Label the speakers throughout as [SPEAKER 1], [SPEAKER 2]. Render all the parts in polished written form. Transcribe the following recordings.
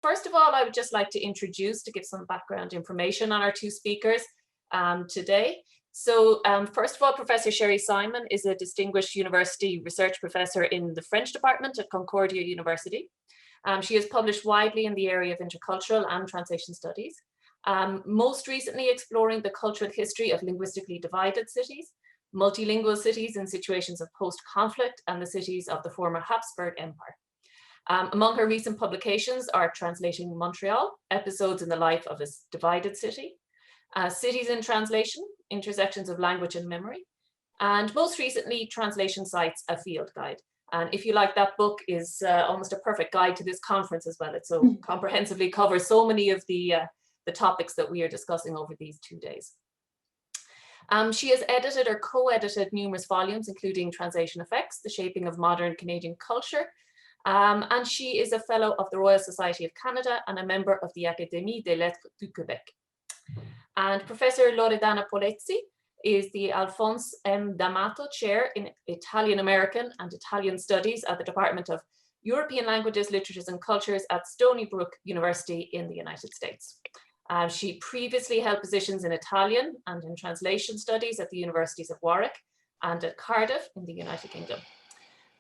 [SPEAKER 1] First of all, I would just like to introduce, to give some background information on our two speakers today. So first of all, Professor Sherry Simon is a distinguished university research professor in the French department at Concordia University. She has published widely in the area of intercultural and translation studies, most recently exploring the cultural history of linguistically divided cities, multilingual cities in situations of post-conflict, and the cities of the former Habsburg Empire. Among her recent publications are Translating Montreal, Episodes in the Life of a Divided City, Cities in Translation, Intersections of Language and Memory, and most recently, Translation Sites, a Field Guide. And if you like, that book is almost a perfect guide to this conference as well. It so comprehensively covers so many of the topics that we are discussing over these 2 days. She has edited or co-edited numerous volumes, including Translation Effects, The Shaping of Modern Canadian Culture, and she is a fellow of the Royal Society of Canada and a member of the Académie des Lettres du Québec. And Professor Loredana Polezzi is the Alphonse M. D'Amato Chair in Italian American and Italian Studies at the Department of European Languages, Literatures and Cultures at Stony Brook University in the United States. She previously held positions in Italian and in translation studies at the Universities of Warwick and at Cardiff in the United Kingdom.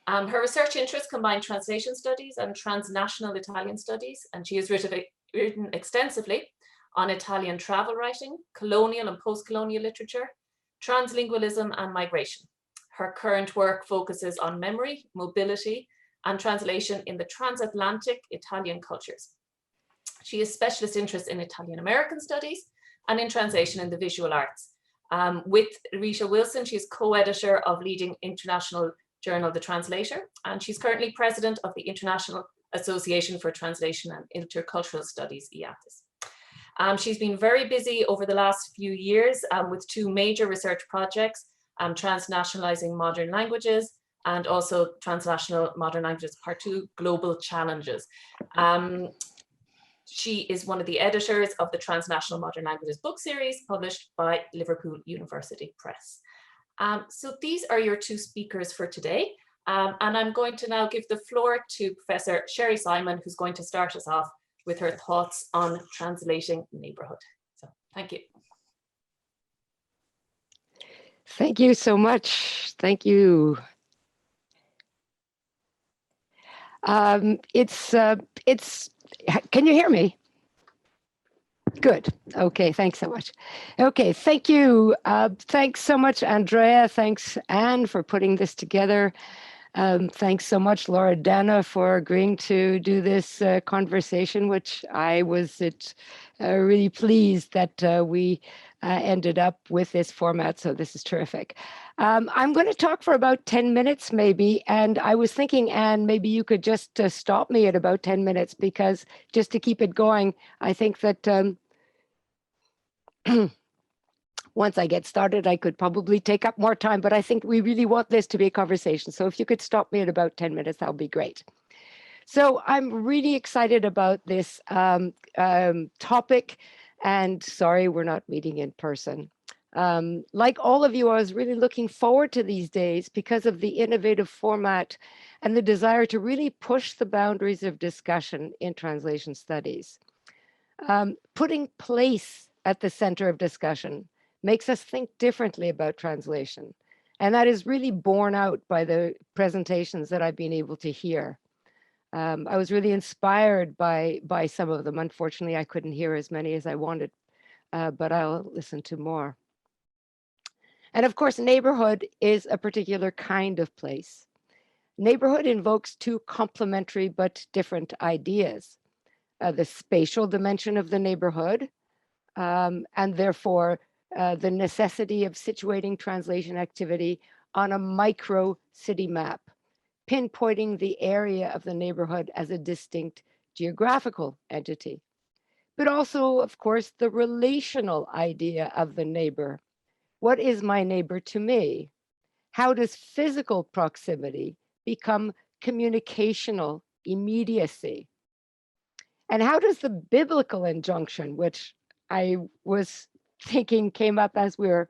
[SPEAKER 1] Her research interests combine translation studies and transnational Italian studies, and she has written extensively on Italian travel writing, colonial and post-colonial literature, translingualism and migration. Her current work focuses on memory, mobility, and translation in the transatlantic Italian cultures. She has specialist interests in Italian American studies and in translation in the visual arts. With Rita Wilson, she is co-editor of leading international journal, The Translator, and she's currently president of the International Association for Translation and Intercultural Studies, IATIS. She's been very busy over the last few years with two major research projects, Transnationalizing Modern Languages and also Transnational Modern Languages Part 2, Global Challenges. She is one of the editors of the Transnational Modern Languages book series published by Liverpool University Press. So these are your two speakers for today. And I'm going to now give the floor to Professor Sherry Simon, who's going to start us off with her thoughts on translating Neighbourhood. So thank you.
[SPEAKER 2] Thank you so much. Thank you. Can you hear me? Good. Okay, thanks so much. Okay, thank you. Thanks so much, Andrea. Thanks, Anne, for putting this together. Thanks so much, Loredana, for agreeing to do this conversation, which I was really pleased that we ended up with this format. So this is terrific. I'm going to talk for about 10 minutes, maybe. And I was thinking, Anne, maybe you could just stop me at about 10 minutes, because just to keep it going, I think that once I get started, I could probably take up more time, but I think we really want this to be a conversation. So if you could stop me at about 10 minutes, that would be great. So I'm really excited about this topic, and sorry, we're not meeting in person. Like all of you, I was really looking forward to these days because of the innovative format and the desire to really push the boundaries of discussion in translation studies. Putting place at the center of discussion makes us think differently about translation. And that is really borne out by the presentations that I've been able to hear. I was really inspired by some of them. Unfortunately, I couldn't hear as many as I wanted, but I'll listen to more. And of course, neighborhood is a particular kind of place. Neighborhood invokes two complementary but different ideas. The spatial dimension of the neighborhood, and therefore the necessity of situating translation activity on a micro city map, pinpointing the area of the neighborhood as a distinct geographical entity. But also, of course, the relational idea of the neighbor. What is my neighbor to me? How does physical proximity become communicational immediacy? And how does the biblical injunction, which I was thinking came up as we were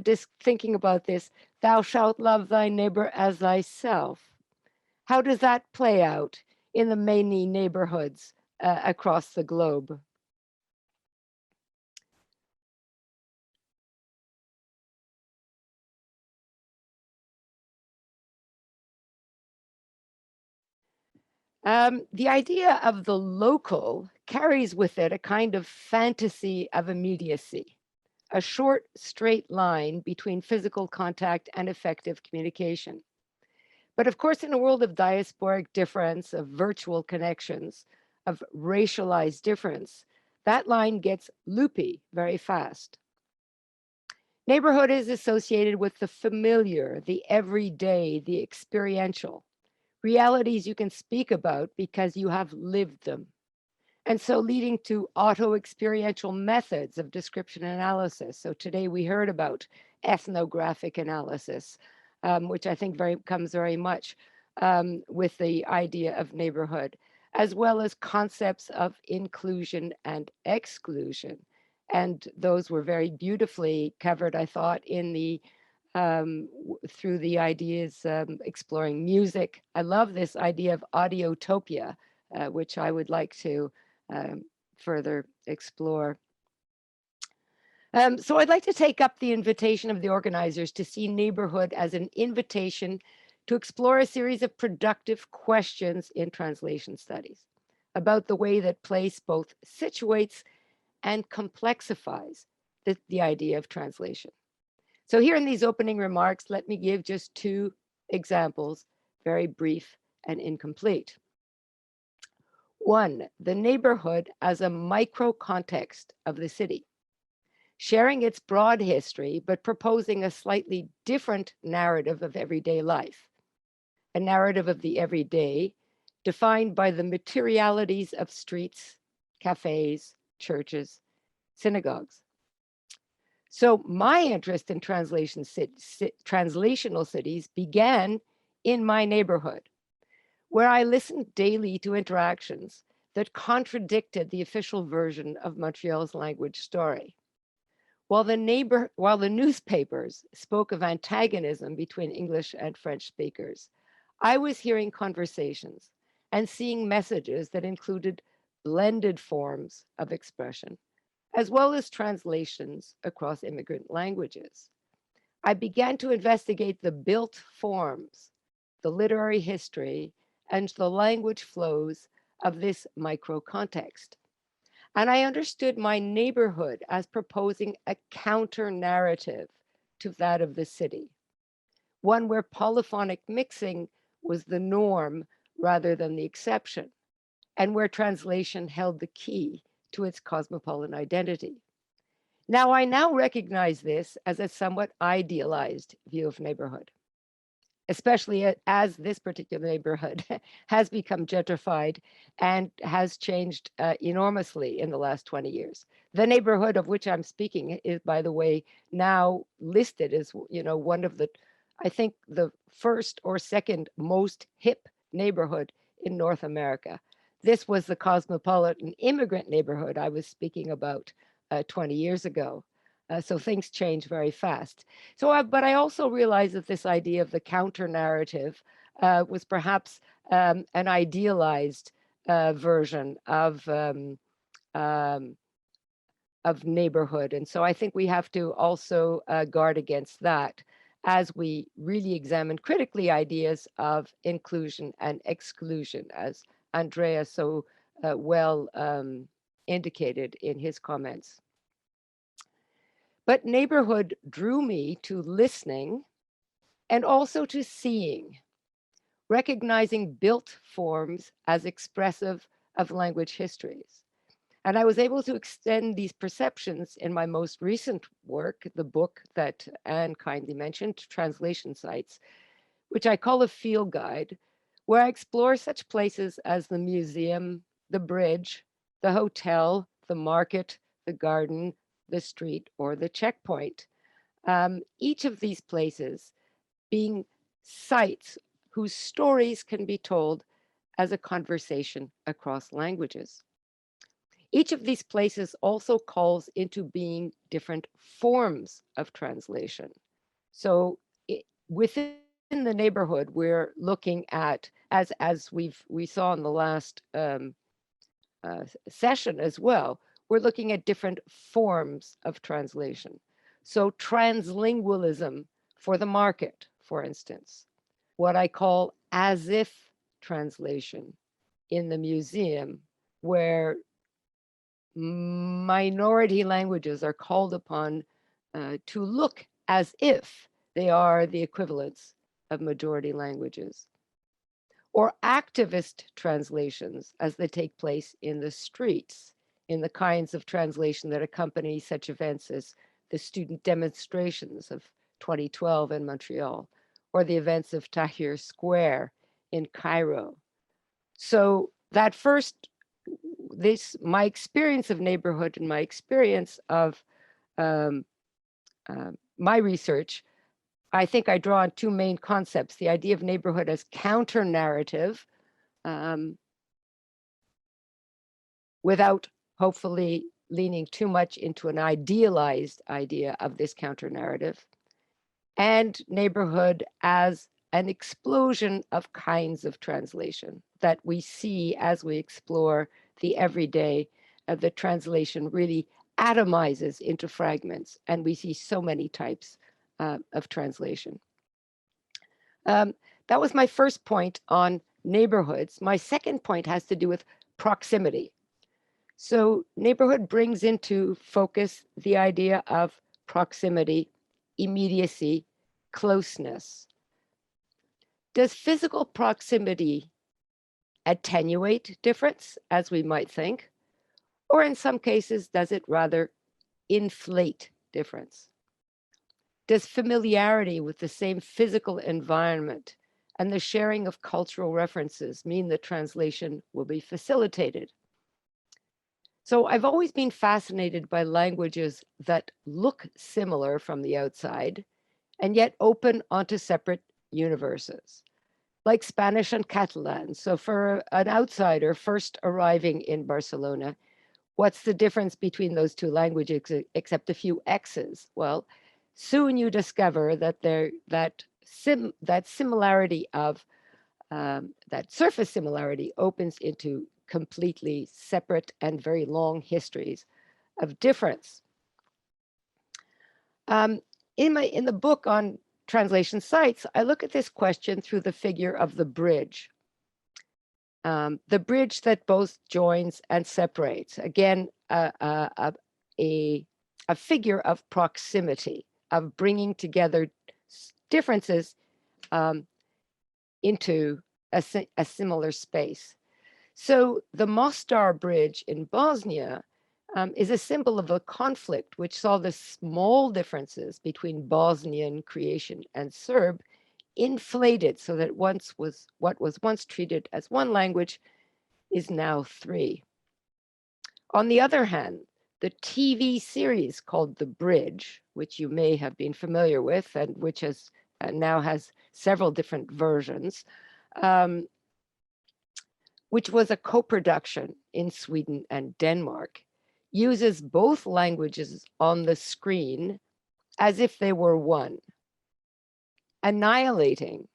[SPEAKER 2] just thinking about this, thou shalt love thy neighbor as thyself. How does that play out in the many neighborhoods across the globe. The idea of the local carries with it a kind of fantasy of immediacy, a short, straight line between physical contact and effective communication. But of course, in a world of diasporic difference, of virtual connections, of racialized difference, that line gets loopy very fast. Neighborhood is associated with the familiar, the everyday, the experiential, realities you can speak about because you have lived them. And so leading to auto-experiential methods of description analysis. So today we heard about ethnographic analysis, which I think comes very much with the idea of neighborhood, as well as concepts of inclusion and exclusion. And those were very beautifully covered, I thought, in the through the ideas exploring music. I love this idea of audiotopia, which I would like to further explore. So I'd like to take up the invitation of the organizers to see neighborhood as an invitation to explore a series of productive questions in translation studies about the way that place both situates and complexifies the idea of translation. So here in these opening remarks, let me give just two examples, very brief and incomplete. One, the neighborhood as a micro context of the city, sharing its broad history, but proposing a slightly different narrative of everyday life, a narrative of the everyday defined by the materialities of streets, cafes, churches, synagogues. So my interest in translational cities began in my neighborhood, where I listened daily to interactions that contradicted the official version of Montreal's language story. While the newspapers spoke of antagonism between English and French speakers, I was hearing conversations and seeing messages that included blended forms of expression, as well as translations across immigrant languages. I began to investigate the built forms, the literary history, and the language flows of this micro context. And I understood my neighborhood as proposing a counter narrative to that of the city, one where polyphonic mixing was the norm rather than the exception, and where translation held the key to its cosmopolitan identity. Now, I recognize this as a somewhat idealized view of neighborhood, especially as this particular neighborhood has become gentrified and has changed enormously in the last 20 years. The neighborhood of which I'm speaking is, by the way, now listed as, one of the, I think, the first or second most hip neighborhood in North America. This was the cosmopolitan immigrant neighborhood I was speaking about 20 years ago. So things change very fast. So, but I also realized that this idea of the counter narrative was perhaps an idealized version of neighborhood. And so I think we have to also guard against that as we really examine critically ideas of inclusion and exclusion, as Andrea so well indicated in his comments. But neighborhood drew me to listening and also to seeing, recognizing built forms as expressive of language histories. And I was able to extend these perceptions in my most recent work, the book that Anne kindly mentioned, Translation Sites, which I call a field guide, where I explore such places as the museum, the bridge, the hotel, the market, the garden, the street, or the checkpoint. Each of these places being sites whose stories can be told as a conversation across languages. Each of these places also calls into being different forms of translation. So within the neighborhood, we're looking at, as we saw in the last session as well, we're looking at different forms of translation. So translingualism for the market, for instance, what I call as if translation in the museum, where minority languages are called upon to look as if they are the equivalents of majority languages. Or activist translations as they take place in the streets, in the kinds of translation that accompany such events as the student demonstrations of 2012 in Montreal, or the events of Tahrir Square in Cairo. So that first, my experience of neighborhood and my experience of my research, I think I draw on two main concepts: the idea of neighborhood as counter-narrative, without hopefully leaning too much into an idealized idea of this counter-narrative, and neighborhood as an explosion of kinds of translation that we see as we explore the everyday. The translation really atomizes into fragments, and we see so many types of translation. That was my first point on neighborhoods. My second point has to do with proximity. So neighborhood brings into focus the idea of proximity, immediacy, closeness. Does physical proximity attenuate difference, as we might think? Or in some cases, does it rather inflate difference? Does familiarity with the same physical environment and the sharing of cultural references mean that translation will be facilitated? So I've always been fascinated by languages that look similar from the outside and yet open onto separate universes, like Spanish and Catalan. So for an outsider first arriving in Barcelona, what's the difference between those two languages except a few X's? Well, soon you discover that that similarity of that surface similarity opens into completely separate and very long histories of difference. In the book on translation sites, I look at this question through the figure of the bridge that both joins and separates. Again, a figure of proximity, of bringing together differences into a similar space. So the Mostar Bridge in Bosnia is a symbol of a conflict which saw the small differences between Bosnian creation and Serb inflated so that what was once treated as one language is now three. On the other hand, the TV series called The Bridge, which you may have been familiar with and which has now has several different versions, which was a co-production in Sweden and Denmark, uses both languages on the screen as if they were one, annihilating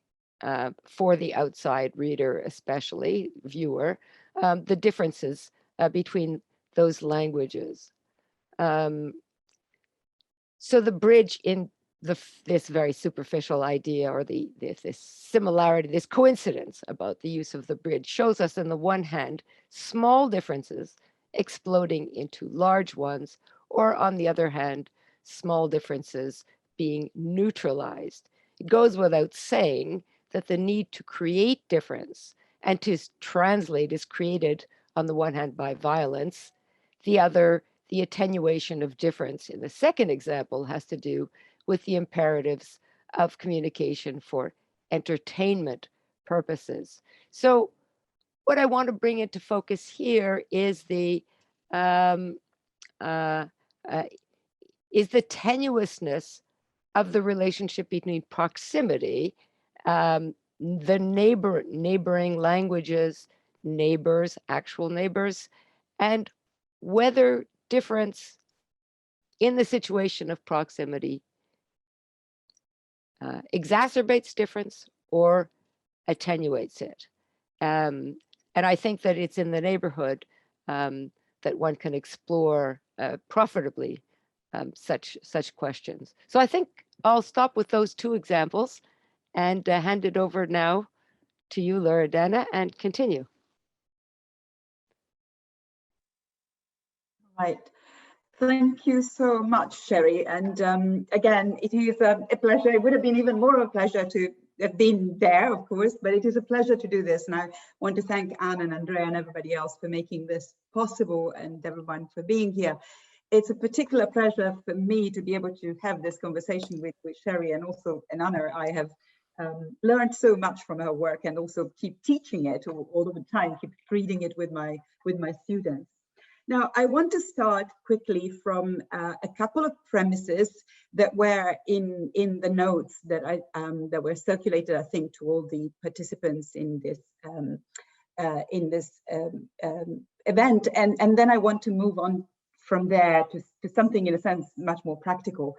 [SPEAKER 2] for the outside reader, especially viewer, the differences between those languages. So the bridge in this very superficial idea, or this similarity, this coincidence about the use of the bridge, shows us on the one hand small differences exploding into large ones, or on the other hand small differences being neutralized. It goes without saying that the need to create difference and to translate is created on the one hand by violence, the other, the attenuation of difference in the second example, has to do with the imperatives of communication for entertainment purposes. So what I want to bring into focus here is the tenuousness of the relationship between proximity, the neighboring languages, neighbors, actual neighbors, and whether difference in the situation of proximity exacerbates difference or attenuates it. And I think that it's in the neighborhood that one can explore profitably such questions. So I think I'll stop with those two examples and hand it over now to you, Loredana, and continue.
[SPEAKER 3] Right. Thank you so much, Sherry. And again, it is a pleasure. It would have been even more of a pleasure to have been there, of course, but it is a pleasure to do this. And I want to thank Anne and Andrea and everybody else for making this possible, and everyone for being here. It's a particular pleasure for me to be able to have this conversation with Sherry, and also an honor. I have learned so much from her work, and also keep teaching it all the time, keep reading it with my students. Now, I want to start quickly from a couple of premises that were in the notes that that were circulated, I think, to all the participants in this event, and then I want to move on from there to something, in a sense, much more practical.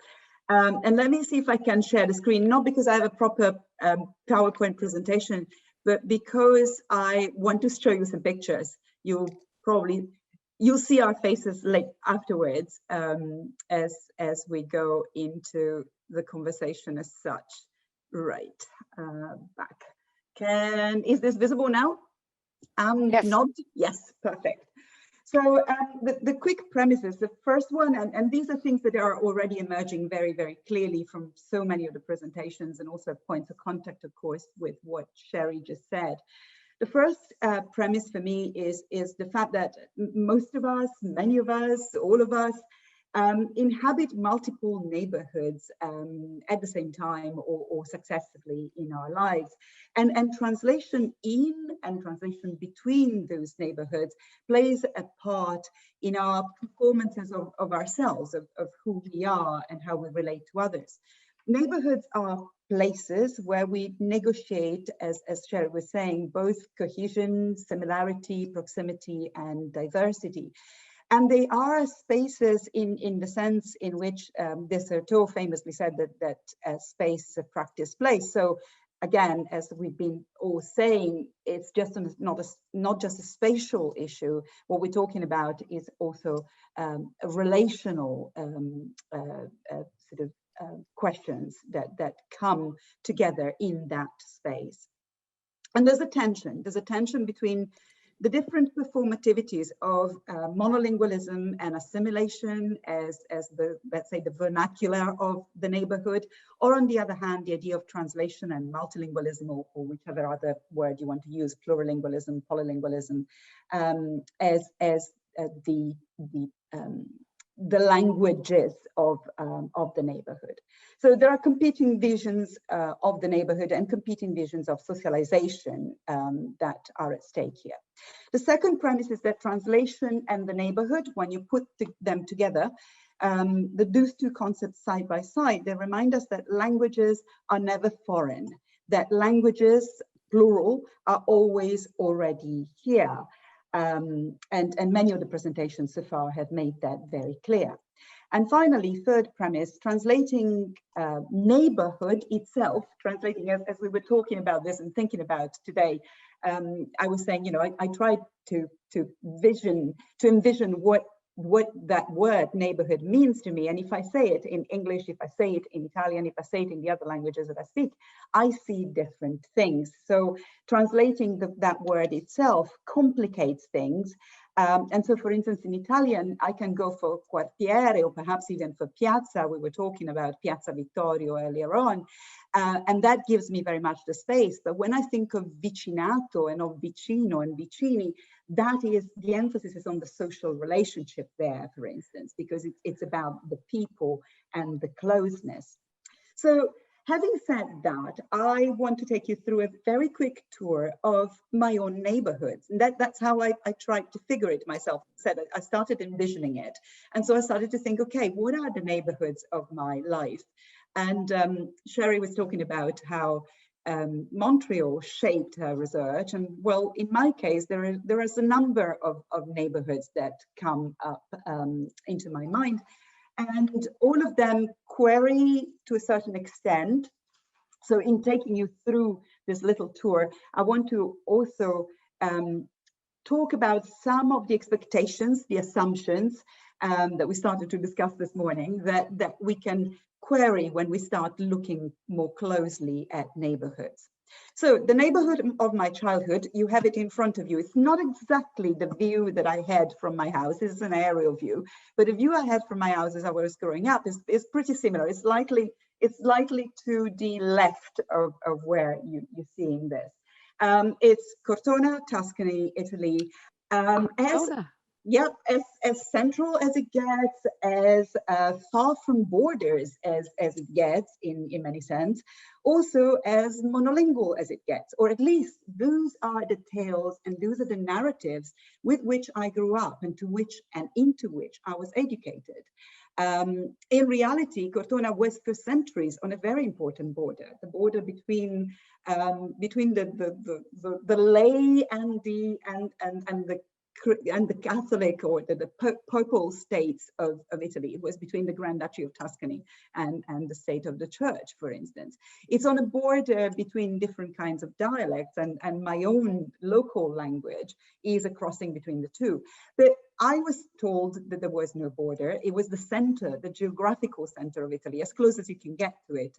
[SPEAKER 3] And let me see if I can share the screen, not because I have a proper PowerPoint presentation, but because I want to show you some pictures. You'll see our faces afterwards as we go into the conversation as such. Right, back. Is this visible now?
[SPEAKER 2] Yes.
[SPEAKER 3] Not? Yes, perfect. So the quick premises, the first one, and these are things that are already emerging very, very clearly from so many of the presentations, and also points of contact, of course, with what Sherry just said. The first premise for me is the fact that most of us, many of us, all of us, inhabit multiple neighborhoods at the same time or successively in our lives. And translation in and translation between those neighborhoods plays a part in our performances of ourselves, of who we are and how we relate to others. Neighborhoods are places where we negotiate, as Sherry was saying, both cohesion, similarity, proximity, and diversity. And they are spaces in the sense in which Desserteau famously said that space is a practice place. So again, as we've been all saying, it's just not just a spatial issue. What we're talking about is also a relational questions that come together in that space. And there's a tension between the different performativities of monolingualism and assimilation as the, let's say, the vernacular of the neighborhood, or on the other hand, the idea of translation and multilingualism, or whichever other word you want to use, plurilingualism, polylingualism, as the languages of the neighborhood. So there are competing visions of the neighborhood and competing visions of socialization that are at stake here. The second premise is that translation and the neighborhood, when you put them together, those two concepts side by side, they remind us that languages are never foreign, that languages, plural, are always already here. And many of the presentations so far have made that very clear. And finally, third premise, translating neighborhood itself, translating as we were talking about this and thinking about today, I was saying, you know, I tried to envision what that word neighborhood means to me. And if I say it in English, if I say it in Italian, if I say it in the other languages that I speak, I see different things. So translating that word itself complicates things. And so, for instance, in Italian, I can go for quartiere or perhaps even for piazza. We were talking about Piazza Vittorio earlier on. And that gives me very much the space. But when I think of vicinato and of vicino and vicini, that is, the emphasis is on the social relationship there, for instance, because it's about the people and the closeness. So having said that, I want to take you through a very quick tour of my own neighborhoods. And that's how I tried to figure it myself. I started envisioning it. And so I started to think, okay, what are the neighborhoods of my life? And Sherry was talking about how Montreal shaped her research. And well, in my case, there is a number of neighborhoods that come up into my mind. And all of them query to a certain extent. So in taking you through this little tour, I want to also talk about some of the expectations, the assumptions that we started to discuss this morning that we can query when we start looking more closely at neighborhoods. So the neighborhood of my childhood, you have it in front of you. It's not exactly the view that I had from my house. It's an aerial view, but the view I had from my house as I was growing up is pretty similar. It's likely to the left of where you're seeing this. It's Cortona, Tuscany, Italy. As central as it gets, as far from borders as it gets in many sense, also as monolingual as it gets, or at least those are the tales and those are the narratives with which I grew up and into which I was educated. In reality, Cortona was for centuries on a very important border, the border between the lay and the Catholic or the papal states of Italy. It was between the Grand Duchy of Tuscany and the state of the Church, for instance. It's on a border between different kinds of dialects, and my own local language is a crossing between the two. But I was told that there was no border. It was the center, the geographical center of Italy, as close as you can get to it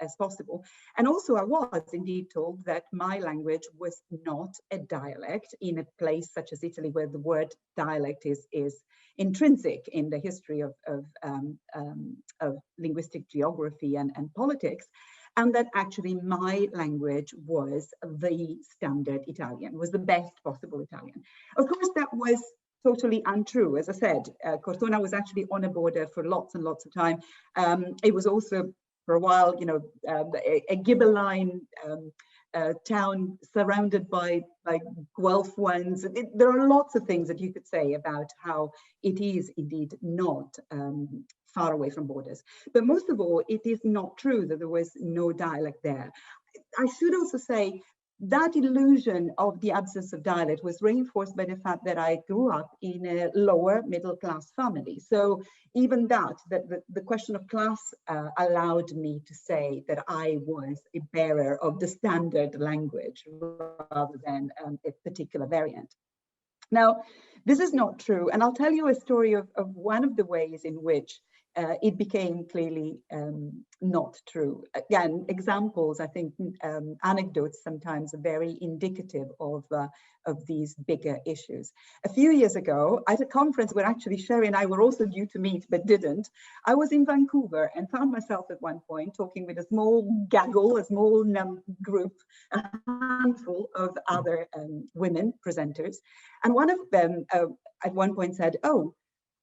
[SPEAKER 3] as possible. And also I was indeed told that my language was not a dialect in a place such as Italy, where the word dialect is intrinsic in the history of linguistic geography and politics. And that actually my language was the standard Italian, was the best possible Italian. Of course, that was totally untrue. As I said, Cortona was actually on a border for lots and lots of time. It was also for a while, a Ghibelline town surrounded by Guelph ones. There are lots of things that you could say about how it is indeed not far away from borders. But most of all, it is not true that there was no dialect there. I should also say that illusion of the absence of dialect was reinforced by the fact that I grew up in a lower middle class family. So even that the question of class allowed me to say that I was a bearer of the standard language rather than a particular variant. Now, this is not true. And I'll tell you a story of one of the ways in which it became clearly not true. Again, examples, I think anecdotes sometimes are very indicative of these bigger issues. A few years ago, at a conference where actually Sherry and I were also due to meet but didn't, I was in Vancouver and found myself at one point talking with a small gaggle, a small group, a handful of other women presenters. And one of them at one point said, "Oh,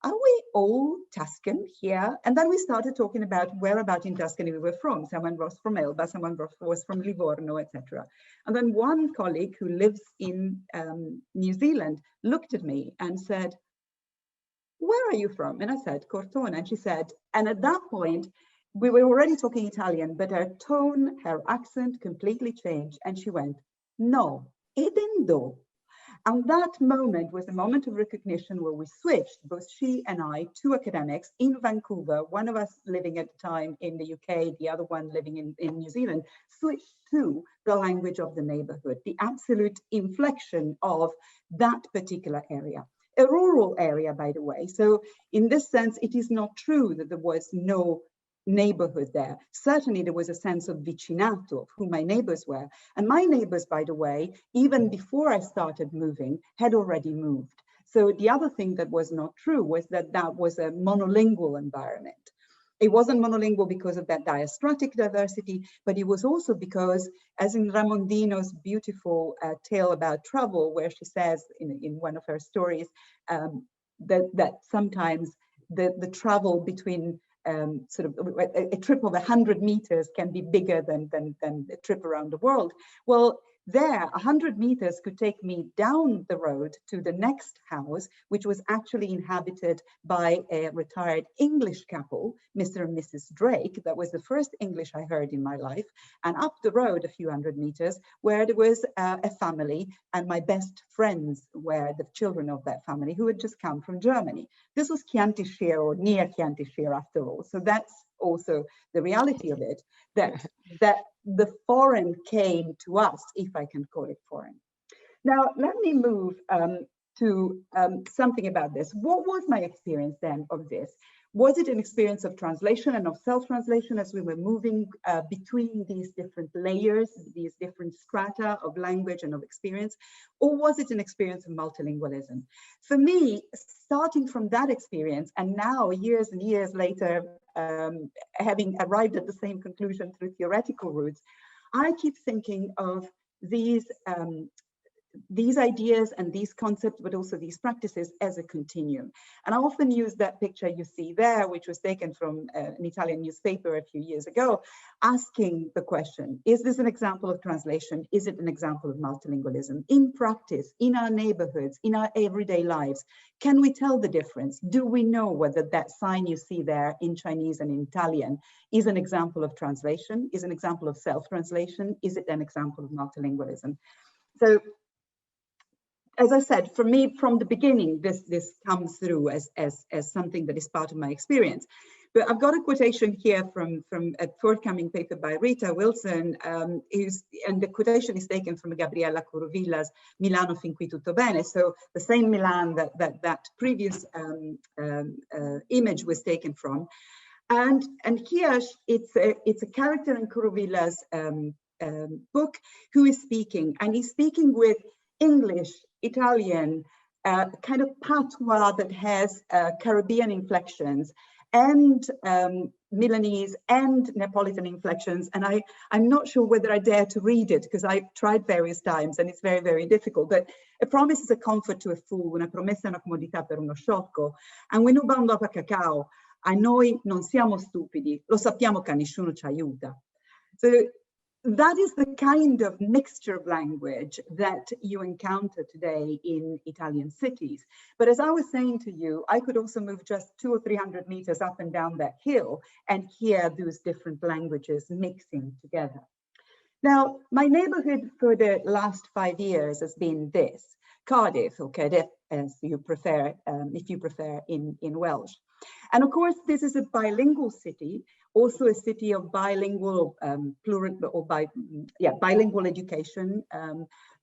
[SPEAKER 3] are we all Tuscan here?" And then we started talking about whereabout in Tuscany we were from. Someone was from Elba, someone was from Livorno, etc. And then one colleague who lives in New Zealand looked at me and said, "Where are you from?" And I said, "Cortona." And she said, and at that point, we were already talking Italian, but her tone, her accent completely changed. And she went, "No, Edendo." And that moment was a moment of recognition where we switched, both she and I, two academics in Vancouver, one of us living at the time in the UK, the other one living in New Zealand, switched to the language of the neighborhood, the absolute inflection of that particular area. A rural area, by the way. So in this sense, it is not true that there was no neighborhood there. Certainly there was a sense of vicinato of who my neighbors were. And my neighbors, by the way, even before I started moving, had already moved. So the other thing that was not true was that that was a monolingual environment. It wasn't monolingual because of that diastratic diversity, but it was also because, as in Ramondino's beautiful tale about travel, where she says in one of her stories that sometimes the travel between sort of a trip of 100 meters can be bigger than a trip around the world. Well, there, 100 meters could take me down the road to the next house, which was actually inhabited by a retired English couple, Mr. and Mrs. Drake. That was the first English I heard in my life. And up the road a few hundred meters, where there was a family, and my best friends were the children of that family who had just come from Germany. This was Chianti Shire, or near Chianti Shire after all. So that's also the reality of it, that the foreign came to us, if I can call it foreign. Now, let me move to something about this. What was my experience then of this? Was it an experience of translation and of self-translation as we were moving between these different layers, these different strata of language and of experience? Or was it an experience of multilingualism? For me, starting from that experience, and now years and years later, having arrived at the same conclusion through theoretical routes, I keep thinking of these ideas and these concepts, but also these practices as a continuum. And I often use that picture you see there, which was taken from an Italian newspaper a few years ago, asking the question, is this an example of translation? Is it an example of multilingualism? In practice, in our neighborhoods, in our everyday lives, can we tell the difference? Do we know whether that sign you see there in Chinese and in Italian is an example of translation, is an example of self-translation? Is it an example of multilingualism? So, as I said, for me, from the beginning, this comes through as something that is part of my experience. But I've got a quotation here from a forthcoming paper by Rita Wilson, and the quotation is taken from Gabriella Curovilla's Milano fin qui tutto bene. So the same Milan that previous image was taken from. And here it's a character in Curovilla's book who is speaking, and he's speaking with English, Italian, kind of patois that has Caribbean inflections, and Milanese and Neapolitan inflections. And I'm not sure whether I dare to read it because I've tried various times and it's very, very difficult. But a promise is a comfort to a fool, una promessa è una comodità per uno sciocco. And when un dopo cacao, a noi non siamo stupidi, lo sappiamo che nessuno ci aiuta. So that is the kind of mixture of language that you encounter today in Italian cities. But as I was saying to you, I could also move just 200 or 300 meters up and down that hill and hear those different languages mixing together. Now, my neighborhood for the last 5 years has been this, Cardiff, or CAERDYDD, as you prefer, if you prefer in Welsh. And of course, this is a bilingual city, also a city of bilingual, bilingual education.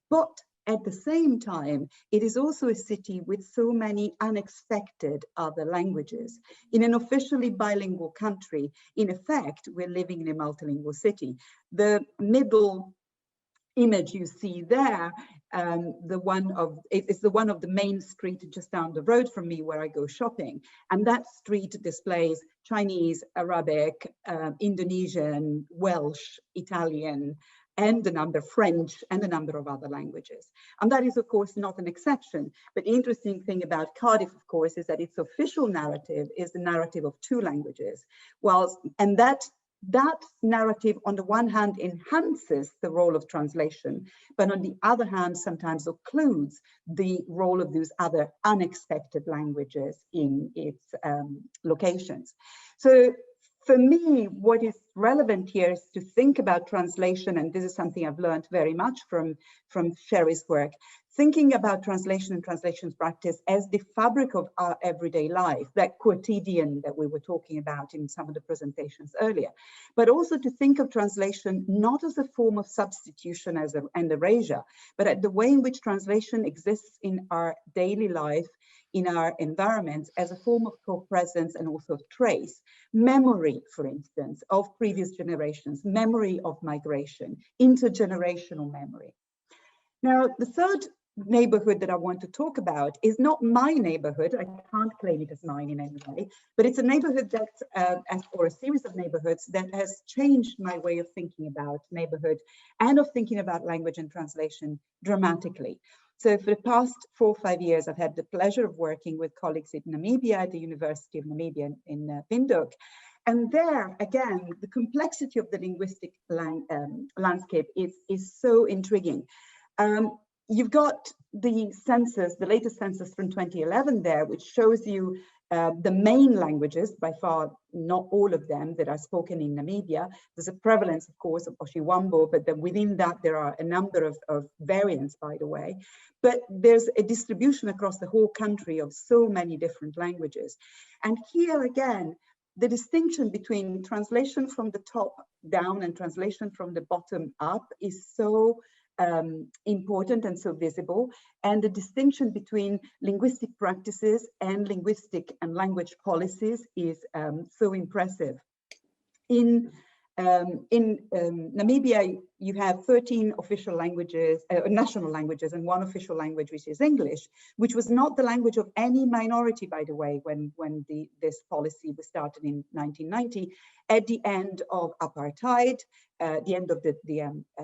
[SPEAKER 3] But at the same time, it is also a city with so many unexpected other languages. In an officially bilingual country, in effect, we're living in a multilingual city. The middle image you see there, it's the one of the main street just down the road from me where I go shopping. And that street displays Chinese, Arabic, Indonesian, Welsh, Italian, and a number of French and a number of other languages. And that is, of course, not an exception. But the interesting thing about Cardiff, of course, is that its official narrative is the narrative of 2 languages. And that narrative, on the one hand, enhances the role of translation, but on the other hand, sometimes occludes the role of those other unexpected languages in its locations. So for me, what is relevant here is to think about translation, and this is something I've learned very much from Sherry's work, thinking about translation and translations practice as the fabric of our everyday life, that quotidian that we were talking about in some of the presentations earlier, but also to think of translation not as a form of substitution and erasure, but at the way in which translation exists in our daily life, in our environments, as a form of co-presence and also of trace. Memory, for instance, of previous generations, memory of migration, intergenerational memory. Now, the third neighborhood that I want to talk about is not my neighborhood. I can't claim it as mine in any way, but it's a neighborhood that, or a series of neighborhoods that has changed my way of thinking about neighborhood and of thinking about language and translation dramatically. So for the past 4 or 5 years, I've had the pleasure of working with colleagues in Namibia at the University of Namibia in WINDHOEK. And there, again, the complexity of the linguistic landscape is so intriguing. You've got the census, the latest census from 2011 there, which shows you the main languages, by far not all of them, that are spoken in Namibia. There's a prevalence, of course, of Oshiwambo, but then within that there are a number of variants, by the way. But there's a distribution across the whole country of so many different languages. And here again, the distinction between translation from the top down and translation from the bottom up is so important and so visible, and the distinction between linguistic practices and linguistic and language policies is so impressive. In Namibia, you have 13 official languages, national languages, and one official language, which is English, which was not the language of any minority, by the way, when this policy was started in 1990, at the end of apartheid, the end of the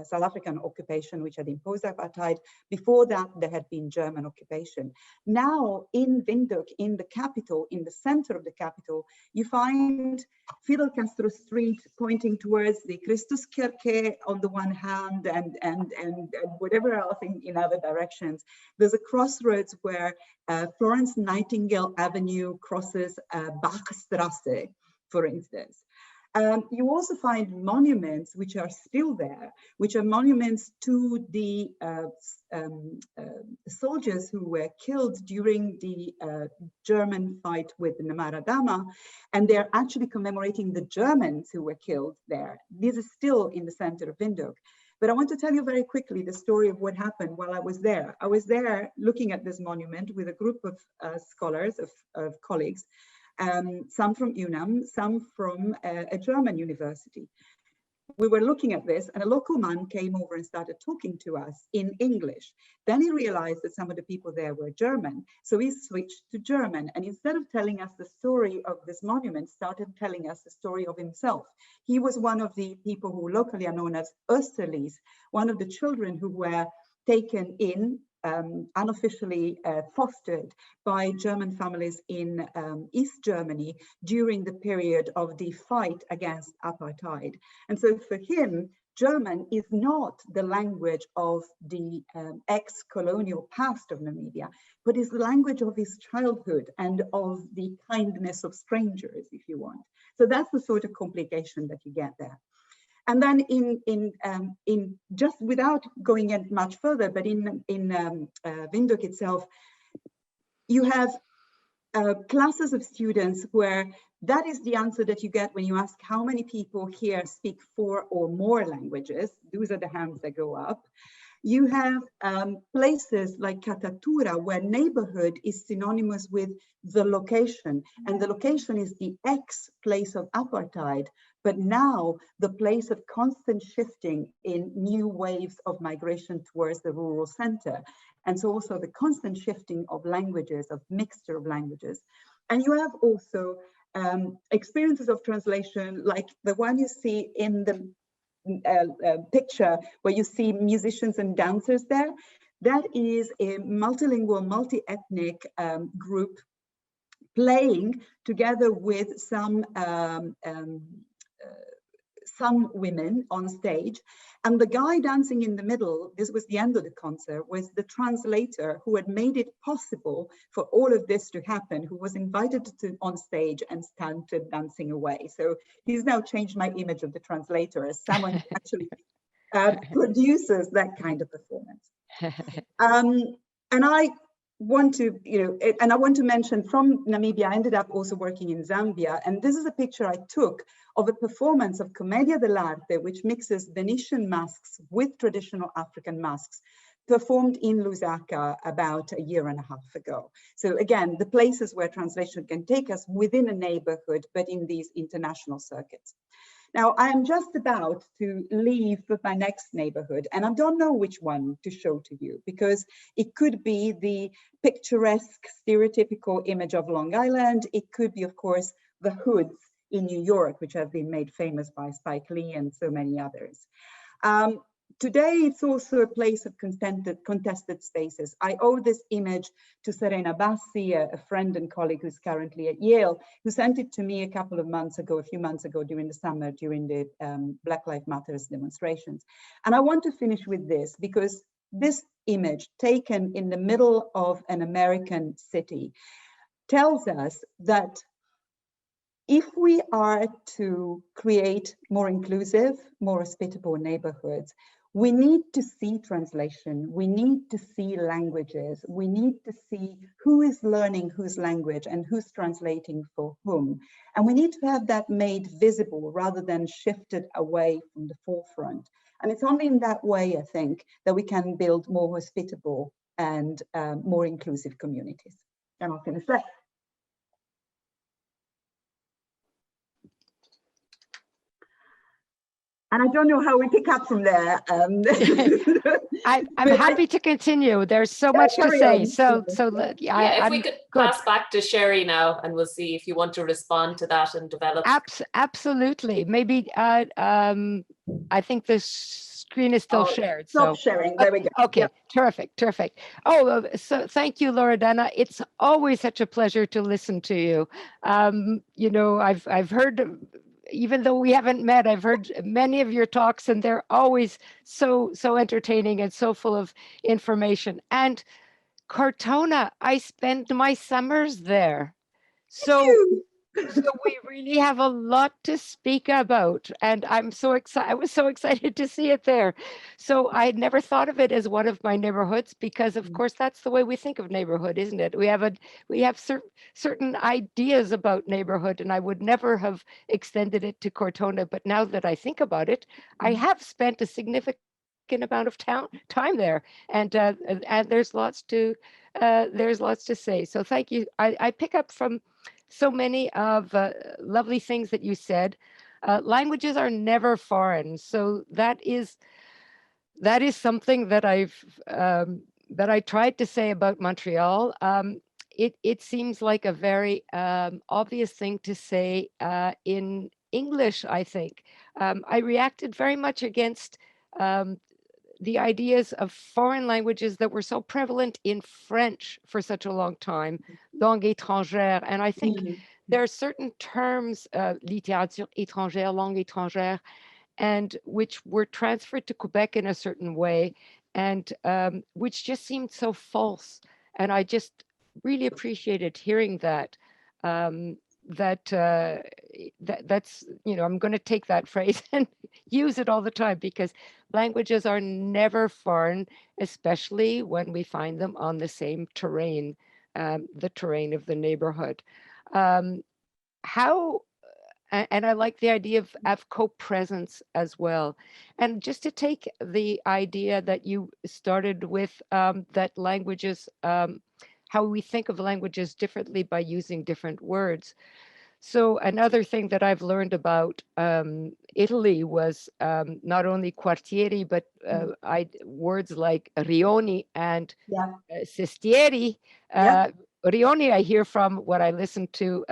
[SPEAKER 3] South African occupation, which had imposed apartheid. Before that, there had been German occupation. Now, in Windhoek, in the capital, in the center of the capital, you find Fidel Castro Street pointing towards the Christuskirche on the one hand, and whatever else in other directions. There's a crossroads where Florence Nightingale Avenue crosses Bachstrasse, for instance. You also find monuments which are still there, which are monuments to the soldiers who were killed during the German fight with the Namaradama, and they're actually commemorating the Germans who were killed there. This is still in the center of Windhoek. But I want to tell you very quickly the story of what happened while I was there. I was there looking at this monument with a group of scholars, of colleagues, some from UNAM, some from a German university. We were looking at this, and a local man came over and started talking to us in English. Then he realized that some of the people there were German, so he switched to German, and instead of telling us the story of this monument, started telling us the story of himself. He was one of the people who locally are known as Österlies, one of the children who were taken in, unofficially fostered by German families in East Germany during the period of the fight against apartheid. And so for him, German is not the language of the ex-colonial past of Namibia, but is the language of his childhood and of the kindness of strangers, if you want. So that's the sort of complication that you get there. And then in just without going in much further, but in Windhoek itself, you have classes of students where that is the answer that you get when you ask how many people here speak 4 or more languages. Those are the hands that go up. You have places like KATATURA where neighborhood is synonymous with the location, and the location is the ex-place of apartheid, but now the place of constant shifting in new waves of migration towards the rural center. And so also the constant shifting of languages, of mixture of languages. And you have also experiences of translation like the one you see in the picture where you see musicians and dancers there. That is a multilingual, multi-ethnic group playing together with some women on stage. And the guy dancing in the middle, this was the end of the concert, was the translator who had made it possible for all of this to happen, who was invited on stage and started dancing away. So he's now changed my image of the translator as someone who actually produces that kind of performance. And I want to, and I want to mention from Namibia, I ended up also working in Zambia, and this is a picture I took of a performance of Commedia dell'arte, which mixes Venetian masks with traditional African masks, performed in Lusaka about a year and a half ago. So again, the places where translation can take us within a neighborhood, but in these international circuits. Now, I am just about to leave for my next neighborhood, and I don't know which one to show to you, because it could be the picturesque, stereotypical image of Long Island. It could be, of course, the hoods in New York, which have been made famous by Spike Lee and so many others. Today, it's also a place of contested spaces. I owe this image to Serena Bassi, a friend and colleague who's currently at Yale, who sent it to me a few months ago during the summer, during the Black Lives Matter demonstrations. And I want to finish with this, because this image taken in the middle of an American city tells us that if we are to create more inclusive, more hospitable neighborhoods, we need to see translation, we need to see languages, we need to see who is learning whose language and who's translating for whom. And we need to have that made visible rather than shifted away from the forefront. And it's only in that way, I think, that we can build more hospitable and more inclusive communities. And I'll finish there. And I don't know how we pick up from there.
[SPEAKER 2] I'm happy to continue. There's so much to say.
[SPEAKER 1] If we could pass back to Sherry now, and we'll see if you want to respond to that and develop.
[SPEAKER 2] Absolutely. Maybe I think the screen is still shared.
[SPEAKER 3] Stop sharing. There we go.
[SPEAKER 2] Okay,
[SPEAKER 3] yep.
[SPEAKER 2] Terrific. Oh, so thank you, Loredana. It's always such a pleasure to listen to you. You know, I've heard, even though we haven't met, I've heard many of your talks, and they're always so entertaining and so full of information. And Cortona, I spend my summers there. So we really have a lot to speak about, and I'm so excited. I was so excited to see it there. So I never thought of it as one of my neighborhoods, because of course that's the way we think of neighborhood, isn't it? We have certain ideas about neighborhood, and I would never have extended it to Cortona. But now that I think about it, I have spent a significant amount of time there, and there's lots to say. So thank you. I pick up from so many of lovely things that you said. Languages are never foreign, so that is something that I tried to say about Montreal. It seems like a very obvious thing to say in English, I think. I reacted very much against the ideas of foreign languages that were so prevalent in French for such a long time, langue étrangère. And I think there are certain terms, littérature étrangère, langue étrangère, and which were transferred to Quebec in a certain way, and which just seemed so false. And I just really appreciated hearing that. That's, you know, I'm going to take that phrase and use it all the time, because languages are never foreign, especially when we find them on the same terrain, the terrain of the neighborhood. And I like the idea of co-presence as well. And just to take the idea that you started with, that languages, how we think of languages differently by using different words. So another thing that I've learned about Italy was not only quartieri, but words like rioni and sestieri. Rioni, I hear from what I listened to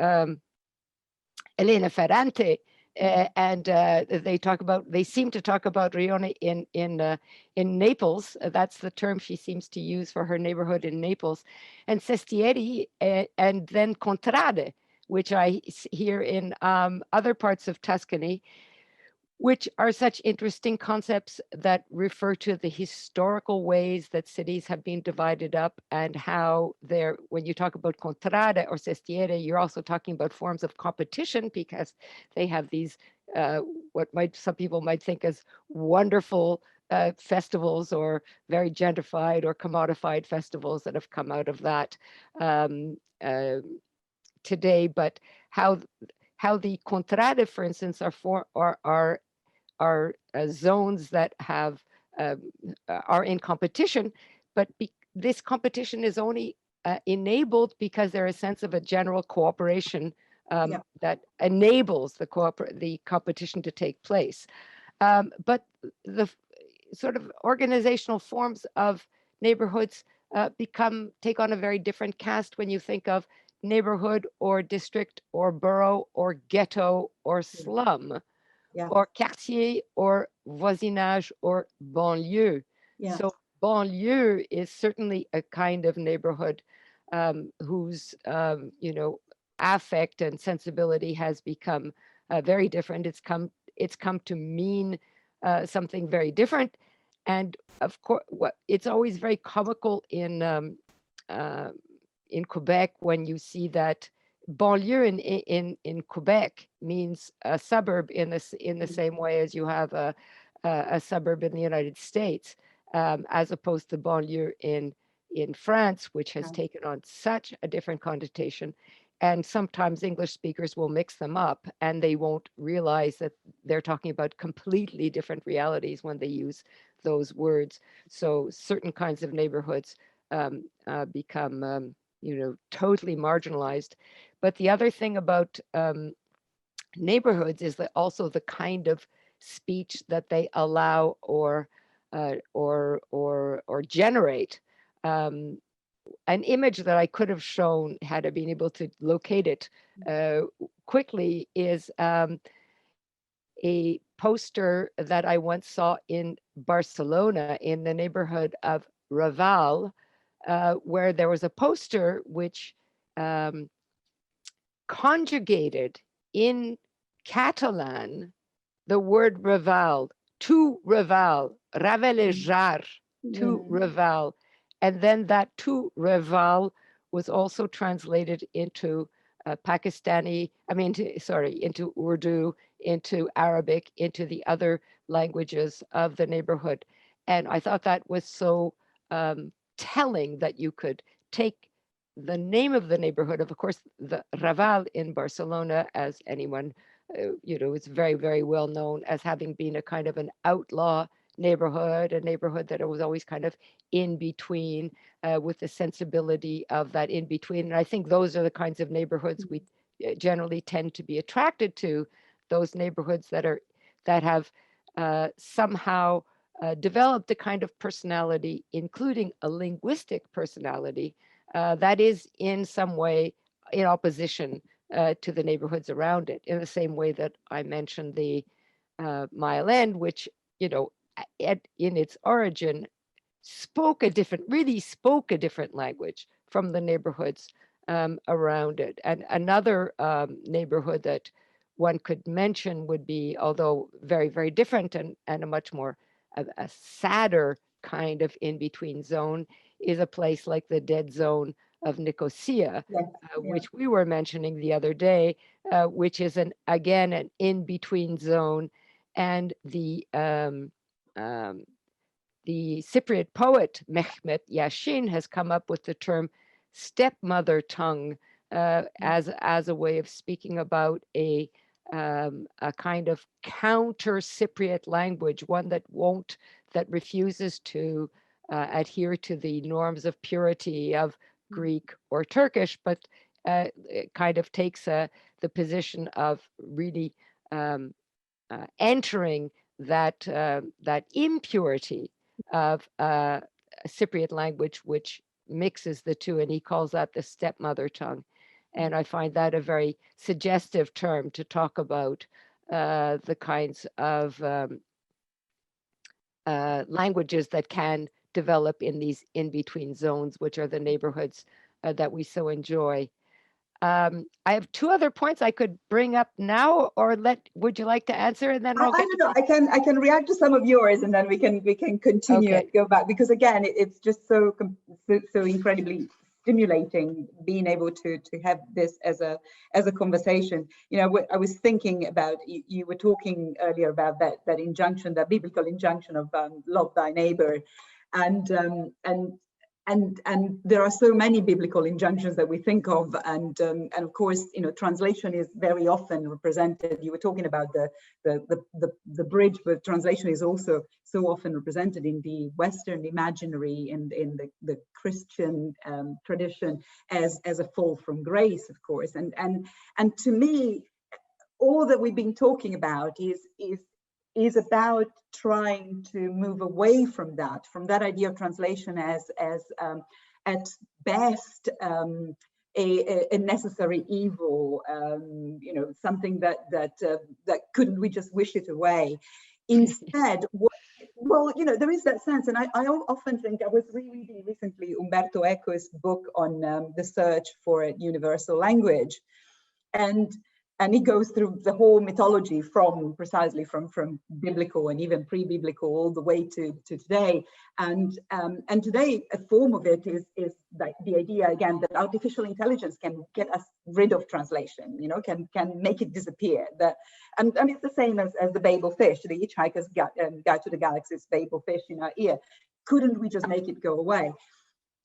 [SPEAKER 2] Elena Ferrante, and they seem to talk about rioni in Naples. That's the term she seems to use for her neighborhood in Naples, and sestieri, and then contrade, which I hear in other parts of Tuscany, which are such interesting concepts that refer to the historical ways that cities have been divided up, and how when you talk about contrade or sestiere, you're also talking about forms of competition, because they have these, some people might think as wonderful festivals, or very gentrified or commodified festivals that have come out of that today. But how the contrade, for instance, are zones that are in competition, but this competition is only enabled because there is a sense of a general cooperation that enables the competition to take place. But the sort of organizational forms of neighborhoods take on a very different cast when you think of neighborhood or district or borough or ghetto or slum. Or quartier or voisinage or banlieue. So banlieue is certainly a kind of neighborhood whose affect and sensibility has become very different. It's come to mean something very different. And of course, it's always very comical in Quebec when you see that banlieue in Quebec means a suburb in the same way as you have a suburb in the United States, as opposed to banlieue in France, which has taken on such a different connotation. and sometimes English speakers will mix them up and they won't realize that they're talking about completely different realities when they use those words. So certain kinds of neighborhoods become, totally marginalized. But the other thing about neighborhoods is that also the kind of speech that they allow or generate. An image that I could have shown had I been able to locate it quickly is a poster that I once saw in Barcelona in the neighborhood of Raval, where there was a poster which conjugated in Catalan the word Raval, to Raval, ravelejar, to Raval. And then that to Raval was also translated into Pakistani, into Urdu, into Arabic, into the other languages of the neighborhood. And I thought that was so telling that you could take the name of the neighborhood, of course, the Raval in Barcelona, as anyone, is very, very well known as having been a kind of an outlaw neighborhood, a neighborhood that was always kind of in between, with the sensibility of that in between. And I think those are the kinds of neighborhoods we generally tend to be attracted to, those neighborhoods that have somehow developed a kind of personality, including a linguistic personality, that is in some way in opposition to the neighborhoods around it, in the same way that I mentioned the Mile End, which, in its origin really spoke a different language from the neighborhoods around it. And another neighborhood that one could mention would be, although very, very different and a much more a sadder kind of in-between zone, is a place like the Dead Zone of Nicosia, which we were mentioning the other day, which is again an in-between zone. And the Cypriot poet Mehmet Yashin has come up with the term stepmother tongue as a way of speaking about a kind of counter Cypriot language, one that refuses to adhere to the norms of purity of Greek or Turkish, but it kind of takes the position of really entering that impurity of Cypriot language, which mixes the two, and he calls that the stepmother tongue. And I find that a very suggestive term to talk about the kinds of languages that can develop in these in-between zones, which are the neighborhoods that we so enjoy. I have two other points I could bring up now, or would you like to answer? And then
[SPEAKER 3] I don't know. I can react to some of yours, and then we can continue and go back, because again, it's just so incredibly stimulating being able to have this as a conversation. I was thinking about, you were talking earlier about that injunction, that biblical injunction of love thy neighbor, and there are so many biblical injunctions that we think of, and of course, translation is very often represented. You were talking about the bridge, but translation is also so often represented in the Western imaginary and in the Christian tradition as a fall from grace, of course. And to me, all that we've been talking about is about trying to move away from that idea of translation as at best a necessary evil, something that couldn't we just wish it away. Instead, there is that sense, and I often think, I was rereading recently Umberto Eco's book on the search for a universal language, and he goes through the whole mythology from biblical and even pre-biblical all the way to today. And today, a form of it is like the idea again that artificial intelligence can get us rid of translation, can make it disappear. And it's the same as the Babel fish, the Hitchhiker's Guide to the Galaxy's Babel fish in our ear. Couldn't we just make it go away?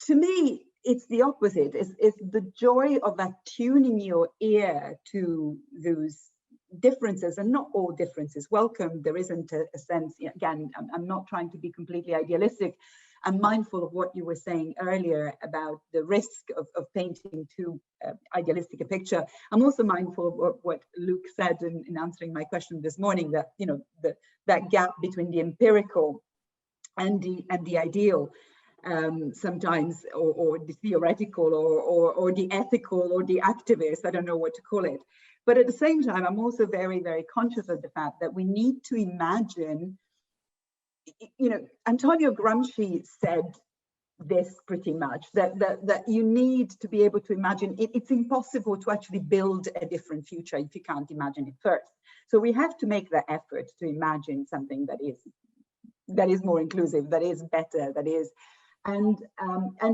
[SPEAKER 3] To me, it's the opposite. It's the joy of attuning your ear to those differences, and not all differences welcome. There isn't a sense, again, I'm not trying to be completely idealistic. I'm mindful of what you were saying earlier about the risk of painting too idealistic a picture. I'm also mindful of what Luke said in answering my question this morning, that, you know, that gap between the empirical and the ideal, sometimes, or the theoretical, or the ethical, or the activist, I don't know what to call it. But at the same time, I'm also very, very conscious of the fact that we need to imagine, you know, Antonio Gramsci said this pretty much, that you need to be able to imagine. It's impossible to actually build a different future if you can't imagine it first. So we have to make the effort to imagine something that is more inclusive, that is better, that is, and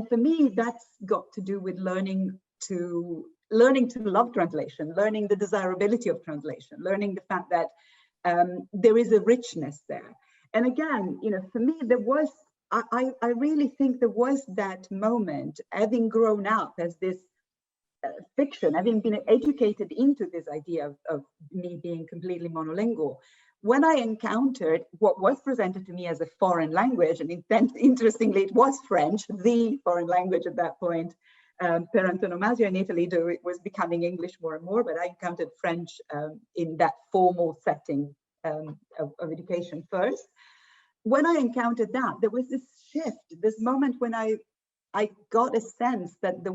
[SPEAKER 3] for me, that's got to do with learning to love translation, learning the desirability of translation, learning the fact that there is a richness there. And again, you know, for me, there was, I really think there was that moment, having grown up as this fiction, having been educated into this idea of me being completely monolingual, when I encountered what was presented to me as a foreign language, and interestingly, it was French, the foreign language at that point, per antonomasia in Italy, though it was becoming English more and more, but I encountered French in that formal setting of education first. When I encountered that, there was this shift, this moment when I got a sense that the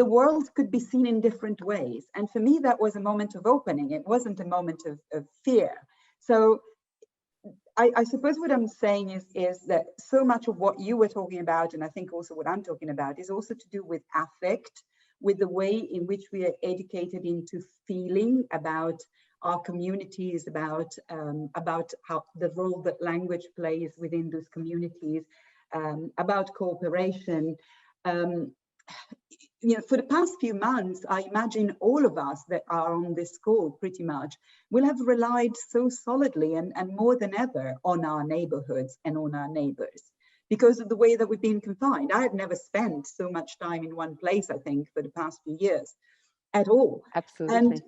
[SPEAKER 3] world could be seen in different ways. And for me, that was a moment of opening. It wasn't a moment of fear. So I suppose what I'm saying is that so much of what you were talking about, and I think also what I'm talking about, is also to do with affect, with the way in which we are educated into feeling about our communities, about how the role that language plays within those communities, about cooperation. You know, for the past few months, I imagine all of us that are on this call pretty much will have relied so solidly and more than ever on our neighborhoods and on our neighbors, because of the way that we've been confined. I had never spent so much time in one place, I think, for the past few years at all.
[SPEAKER 2] Absolutely.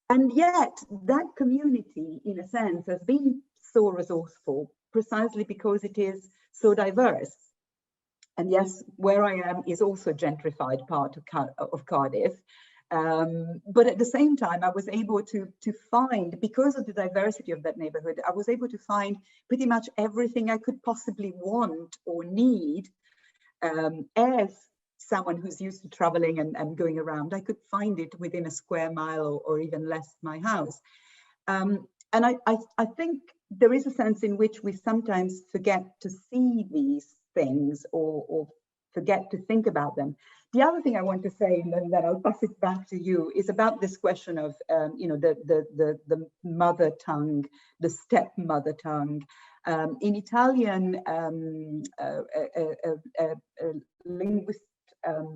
[SPEAKER 3] And yet that community, in a sense, has been so resourceful precisely because it is so diverse. And yes, where I am is also a gentrified part of Cardiff. But at the same time, I was able to find, because of the diversity of that neighborhood, I was able to find pretty much everything I could possibly want or need as someone who's used to traveling and going around. I could find it within a square mile or even less of my house. And I think there is a sense in which we sometimes forget to see these things or forget to think about them. The other thing I want to say, and then I'll pass it back to you, is about this question of you know, the mother tongue, the stepmother tongue. In Italian, a linguist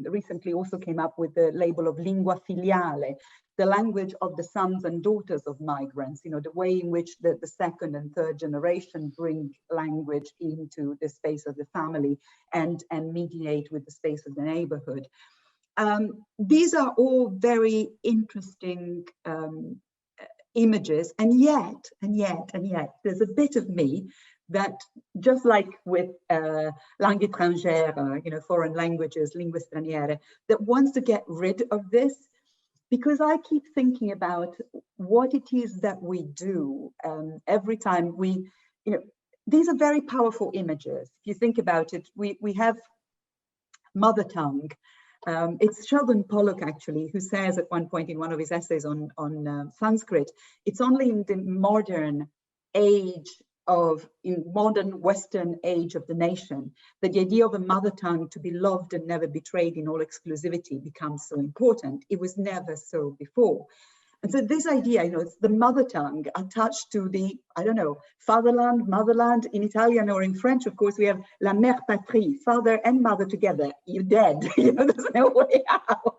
[SPEAKER 3] recently also came up with the label of lingua filiale, the language of the sons and daughters of migrants, you know, the way in which the second and third generation bring language into the space of the family and mediate with the space of the neighborhood. These are all very interesting images, and yet, there's a bit of me that, just like with langue étrangère, you know, foreign languages, lingue straniere, that wants to get rid of this, because I keep thinking about what it is that we do every time we, you know, these are very powerful images. If you think about it, we have mother tongue. It's Sheldon Pollock, actually, who says at one point in one of his essays on Sanskrit, it's only in the modern age in modern Western age of the nation, that the idea of a mother tongue to be loved and never betrayed in all exclusivity becomes so important. It was never so before. And so this idea, you know, it's the mother tongue attached to the, I don't know, fatherland, motherland. In Italian or in French, of course, we have la mère patrie, father and mother together. You're dead. You know, there's no way out.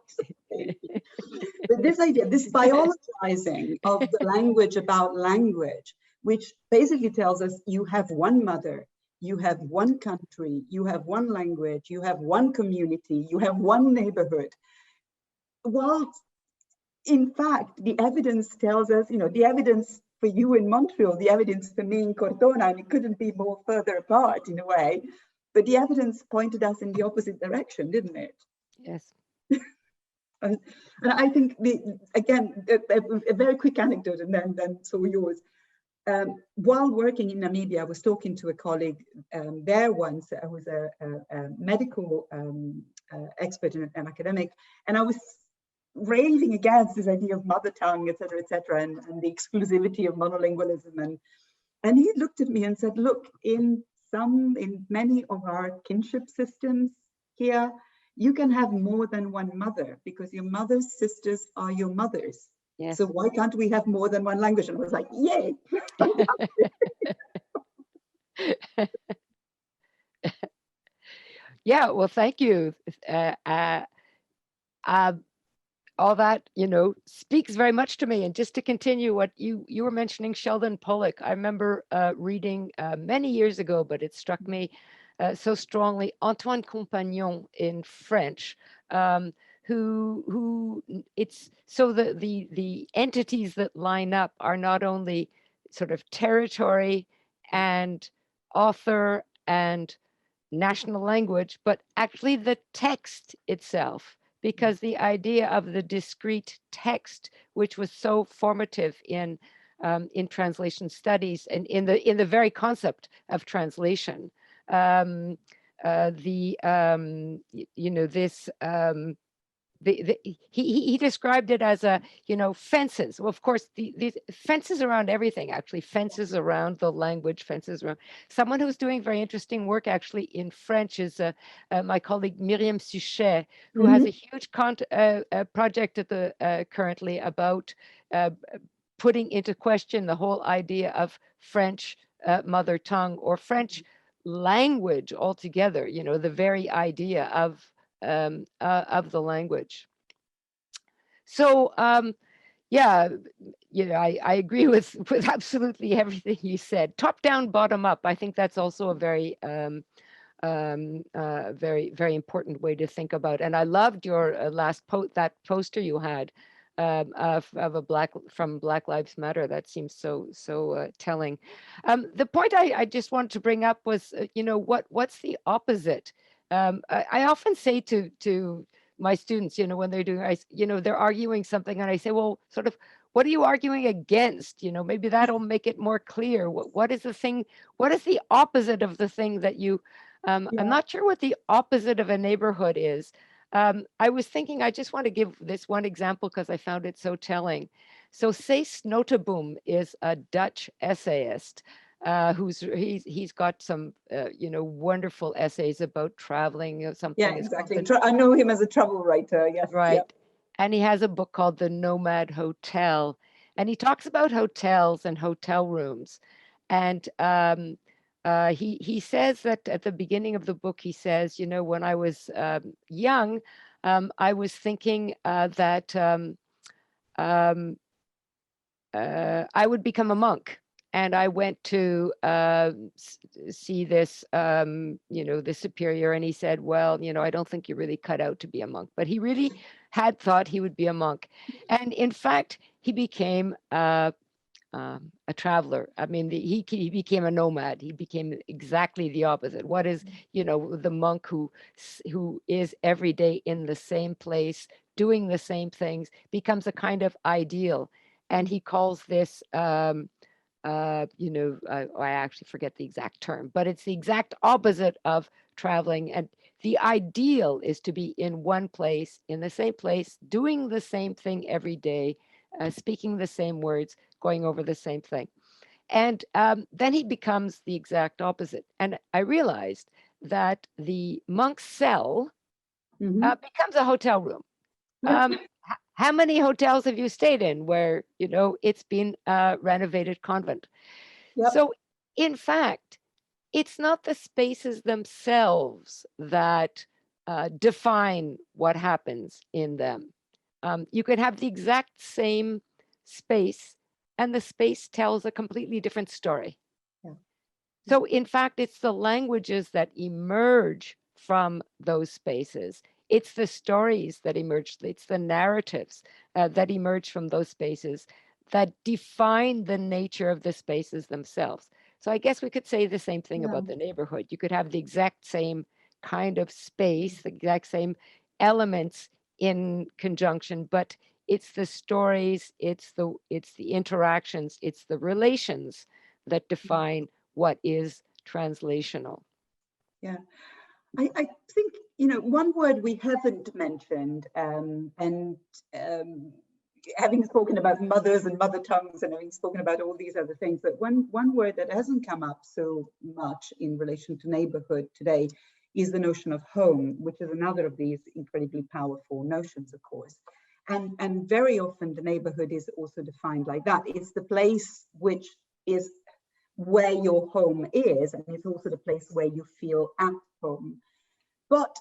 [SPEAKER 3] But this idea, this biologizing of the language about language, which basically tells us you have one mother, you have one country, you have one language, you have one community, you have one neighborhood. While in fact, the evidence tells us, the evidence for you in Montreal, the evidence for me in Cortona, and it couldn't be more further apart in a way, but the evidence pointed us in the opposite direction, didn't it?
[SPEAKER 2] Yes.
[SPEAKER 3] And I think, again, a very quick anecdote, and then so yours. While working in Namibia, I was talking to a colleague there once, who was a medical expert and an academic, and I was raving against this idea of mother tongue, et cetera, and the exclusivity of monolingualism. And he looked at me and said, look, in many of our kinship systems here, you can have more than one mother because your mother's sisters are your mothers. Yes. So why can't we have more than one language? And I was like, yay.
[SPEAKER 2] Yeah, well, thank you. All that, speaks very much to me. And just to continue what you were mentioning, Sheldon Pollock, I remember reading many years ago, but it struck me so strongly, Antoine Compagnon in French, who it's so the entities that line up are not only sort of territory and author and national language, but actually the text itself, because the idea of the discrete text, which was so formative in translation studies and in the very concept of translation, he described it as fences. Well, of course, these fences around everything, actually, fences around the language, fences around. Someone who's doing very interesting work actually in French is my colleague Myriam Suchet, who has a huge project at the currently about putting into question the whole idea of French mother tongue or French language altogether, the very idea of the language. So yeah, I agree with absolutely everything you said. Top down, bottom up. I think that's also a very very important way to think about. And I loved your last that poster you had of a from Black Lives Matter. That seems so telling. The point I just wanted to bring up was, what's the opposite? I often say to my students, when they're doing, they're arguing something, and I say, well, sort of, what are you arguing against? Maybe that'll make it more clear. What is the thing? What is the opposite of the thing that you? I'm not sure what the opposite of a neighborhood is. I was thinking, I just want to give this one example because I found it so telling. So Cees Notenboom is a Dutch essayist. He's got some wonderful essays about traveling, something.
[SPEAKER 3] Yeah, exactly. I know him as a travel writer. Yes.
[SPEAKER 2] Right.
[SPEAKER 3] Yep.
[SPEAKER 2] And he has a book called The Nomad Hotel, and he talks about hotels and hotel rooms. And he says that at the beginning of the book, he says, when I was young, I was thinking that I would become a monk. And I went to see this, the superior, and he said, well, I don't think you're really cut out to be a monk. But he really had thought he would be a monk. And in fact, he became a traveler. I mean, he became a nomad. He became exactly the opposite. What is, the monk who is every day in the same place, doing the same things, becomes a kind of ideal. And he calls this, I actually forget the exact term, but it's the exact opposite of traveling. And the ideal is to be in one place, in the same place, doing the same thing every day, speaking the same words, going over the same thing. And then he becomes the exact opposite. And I realized that the monk's cell becomes a hotel room. How many hotels have you stayed in where, it's been a renovated convent? Yep. So in fact, it's not the spaces themselves that define what happens in them. You could have the exact same space and the space tells a completely different story. Yeah. So in fact, it's the languages that emerge from those spaces. It's the stories that emerge, it's the narratives that emerge from those spaces that define the nature of the spaces themselves. So I guess we could say the same thing about the neighborhood. You could have the exact same kind of space, the exact same elements in conjunction, but it's the stories, it's the interactions, it's the relations that define what is translational.
[SPEAKER 3] Yeah, I think, you know, one word we haven't mentioned, having spoken about mothers and mother tongues and having spoken about all these other things, but one word that hasn't come up so much in relation to neighborhood today is the notion of home, which is another of these incredibly powerful notions, of course. And very often the neighborhood is also defined like that. It's the place which is where your home is, and it's also the place where you feel at home. But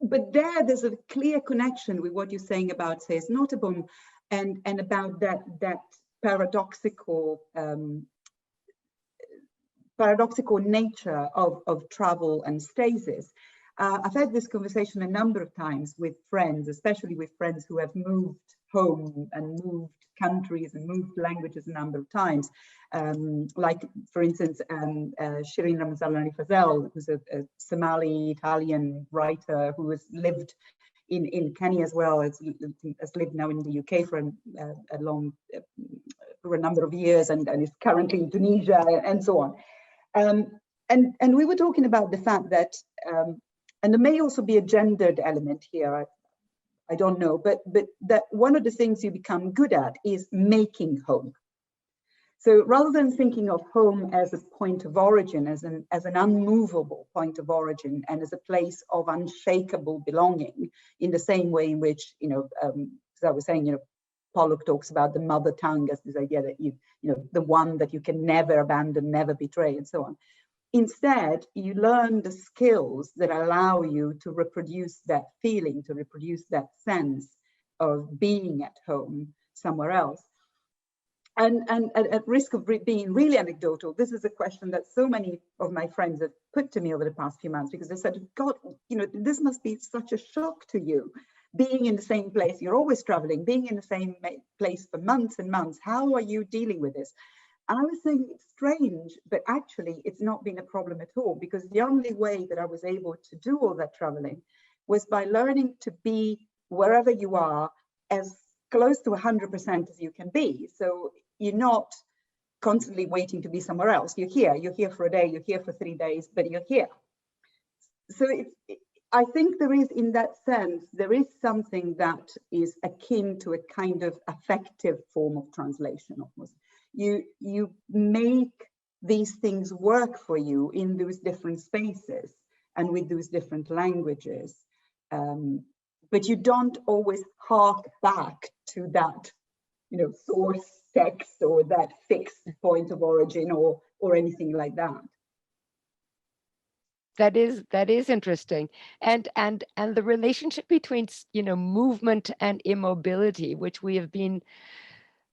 [SPEAKER 3] there's a clear connection with what you're saying about, say, Notabum, and about that paradoxical nature of travel and stasis. I've had this conversation a number of times with friends, especially with friends who have moved home and moved countries and moved languages a number of times. Like, for instance, Shirin Ramzan Fazel, who's a Somali Italian writer who has lived in Kenya as well, has lived now in the UK for a number of years, and is currently in Tunisia and so on. And we were talking about the fact that, and there may also be a gendered element here, I don't know, but that one of the things you become good at is making home. So rather than thinking of home as a point of origin, as an unmovable point of origin, and as a place of unshakable belonging, in the same way in which, you know, as I was saying, you know, Pollock talks about the mother tongue as this idea that you know, the one that you can never abandon, never betray, and so on. Instead, you learn the skills that allow you to reproduce that feeling, to reproduce that sense of being at home somewhere else. And at risk of being really anecdotal, this is a question that so many of my friends have put to me over the past few months, because they said, God, you know, this must be such a shock to you, being in the same place, you're always traveling, being in the same place for months and months. How are you dealing with this? And I was saying, it's strange, but actually it's not been a problem at all, because the only way that I was able to do all that traveling was by learning to be wherever you are as close to 100% as you can be. So you're not constantly waiting to be somewhere else. You're here for a day, you're here for 3 days, but you're here. So I think there is, in that sense, there is something that is akin to a kind of affective form of translation almost. You make these things work for you in those different spaces and with those different languages, but you don't always hark back to that, you know, source text or that fixed point of origin or anything like that.
[SPEAKER 2] That is interesting, and the relationship between, you know, movement and immobility, which we have been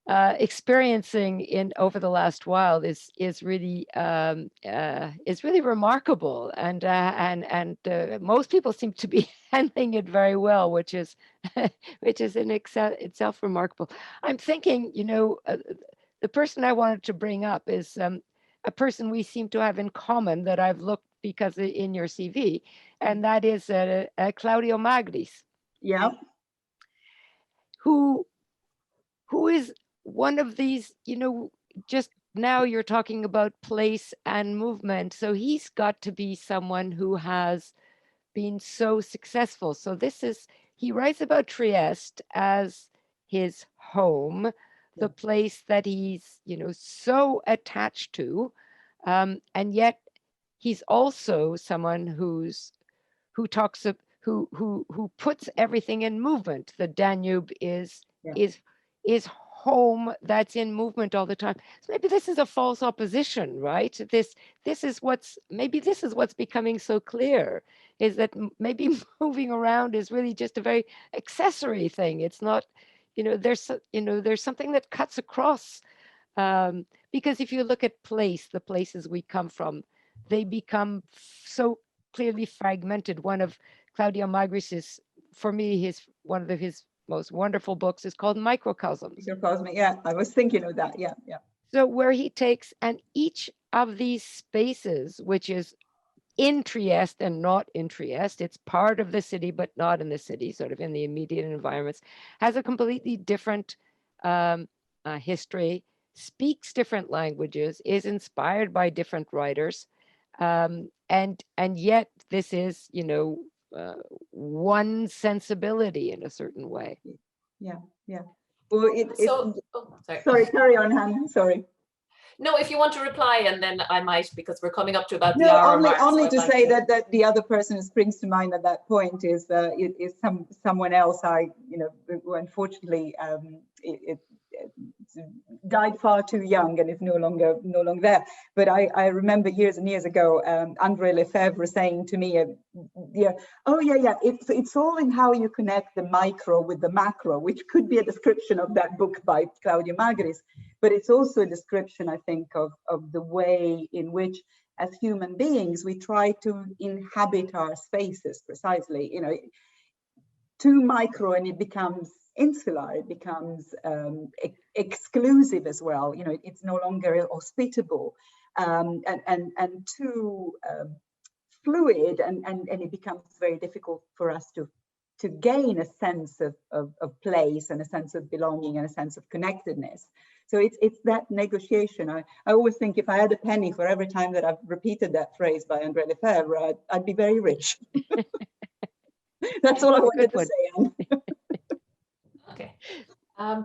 [SPEAKER 2] experiencing over the last while, is really remarkable, and most people seem to be handling it very well, which is in itself remarkable. I'm thinking, you know, the person I wanted to bring up is a person we seem to have in common that I've looked because in your CV, and that is Claudio Magris.
[SPEAKER 3] Yeah.
[SPEAKER 2] Who is one of these, you know, just now you're talking about place and movement. So he's got to be someone who has been so successful. So he writes about Trieste as his home, the place that he's, you know, so attached to. And yet he's also someone who puts everything in movement. The Danube is home that's in movement all the time. So maybe this is a false opposition, right? This is what's becoming so clear, is that maybe moving around is really just a very accessory thing. It's not, you know, there's something that cuts across Because if you look at place, the places we come from, they become so clearly fragmented. One of Claudio Magris's, for me, one of his most wonderful books is called Microcosms.
[SPEAKER 3] Microcosm, yeah, I was thinking of that, yeah.
[SPEAKER 2] So where he takes, and each of these spaces, which is in Trieste and not in Trieste, it's part of the city, but not in the city, sort of in the immediate environments, has a completely different history, speaks different languages, is inspired by different writers. And yet this is, one sensibility in a certain way.
[SPEAKER 3] Yeah. Well,
[SPEAKER 1] sorry.
[SPEAKER 3] Sorry, carry on, Han. Sorry.
[SPEAKER 1] No, if you want to reply, and then I might, because we're coming up to about the hour mark.
[SPEAKER 3] Only to say that the other person who springs to mind at that point is someone else. Who unfortunately it died far too young and is no longer there. But I remember years and years ago, André Lefebvre saying to me, it's all in how you connect the micro with the macro, which could be a description of that book by Claudio Magris, but it's also a description, I think, of the way in which, as human beings, we try to inhabit our spaces precisely. Too micro and it becomes insular, it becomes exclusive as well. It's no longer hospitable, and too fluid, and it becomes very difficult for us to gain a sense of place and a sense of belonging and a sense of connectedness. So it's that negotiation. I always think if I had a penny for every time that I've repeated that phrase by André Lefebvre, I'd be very rich. That's all I wanted to say, Anne.
[SPEAKER 1] Okay,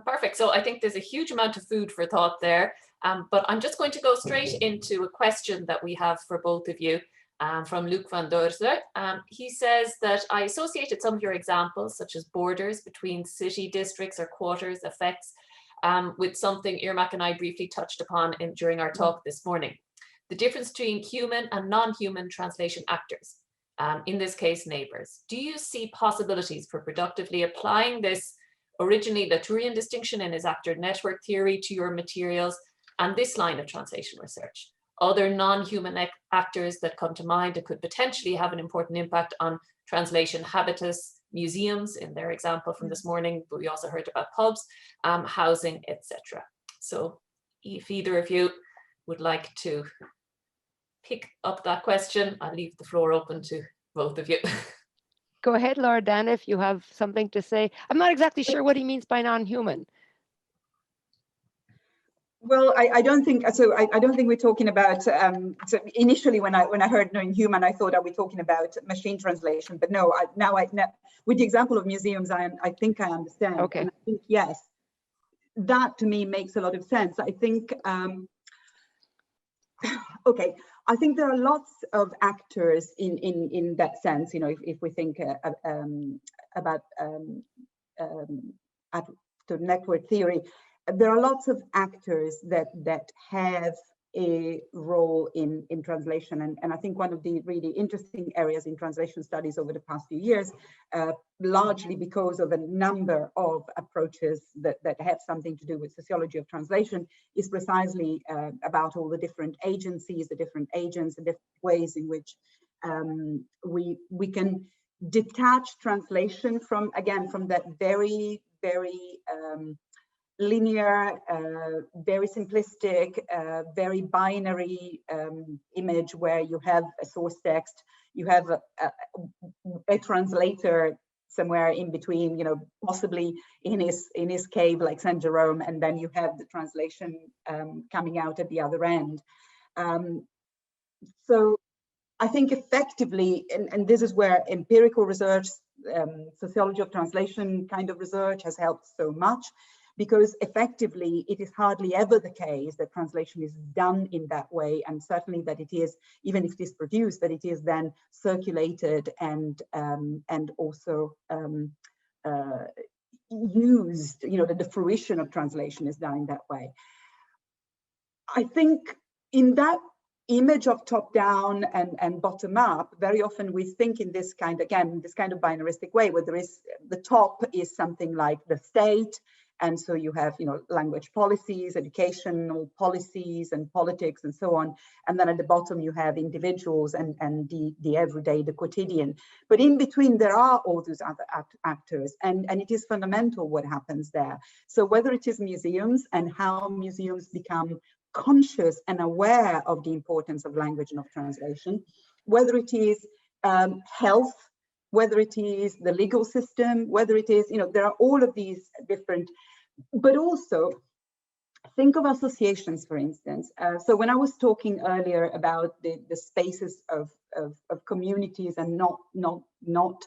[SPEAKER 1] perfect. So I think there's a huge amount of food for thought there, but I'm just going to go straight into a question that we have for both of you from Luc van Doorze. He says that I associated some of your examples, such as borders between city districts or quarters effects, with something Irmak and I briefly touched upon during our talk this morning. The difference between human and non-human translation actors, in this case, neighbors. Do you see possibilities for productively applying this originally Latourian distinction in his actor network theory to your materials and this line of translation research? Other non-human actors that come to mind that could potentially have an important impact on translation habitus, museums in their example from this morning, but we also heard about pubs, housing, etc. So if either of you would like to pick up that question, I'll leave the floor open to both of you.
[SPEAKER 2] Go ahead, Loredana, if you have something to say. I'm not exactly sure what he means by non-human.
[SPEAKER 3] Well, I don't think so. I don't think we're talking about. So initially, when I heard non-human, I thought, are we talking about machine translation? But no. Now, with the example of museums, I think I understand.
[SPEAKER 2] Okay.
[SPEAKER 3] And I think yes, that to me makes a lot of sense. I think. Okay. I think there are lots of actors in that sense. If we think about the network theory. There are lots of actors that have a role in translation, and I think one of the really interesting areas in translation studies over the past few years, largely because of a number of approaches that have something to do with sociology of translation, is precisely about all the different agencies, the different agents, the different ways in which we can detach translation from that very linear, very simplistic, very binary image where you have a source text, you have a translator somewhere in between, possibly in his cave like Saint Jerome, and then you have the translation coming out at the other end. So I think effectively, and this is where empirical research, sociology of translation kind of research has helped so much, because effectively it is hardly ever the case that translation is done in that way, and certainly that it is, even if it is produced, that it is then circulated and also used, that the fruition of translation is done in that way. I think in that image of top down and bottom up, very often we think in this kind of binaristic way, where there is the top is something like the state, And so you have, language policies, educational policies and politics and so on. And then at the bottom, you have individuals and the everyday, the quotidian. But in between, there are all those other actors. And it is fundamental what happens there. So whether it is museums and how museums become conscious and aware of the importance of language and of translation, whether it is health, whether it is the legal system, whether it is, there are all of these different, but also think of associations, for instance. So when I was talking earlier about the spaces of communities and not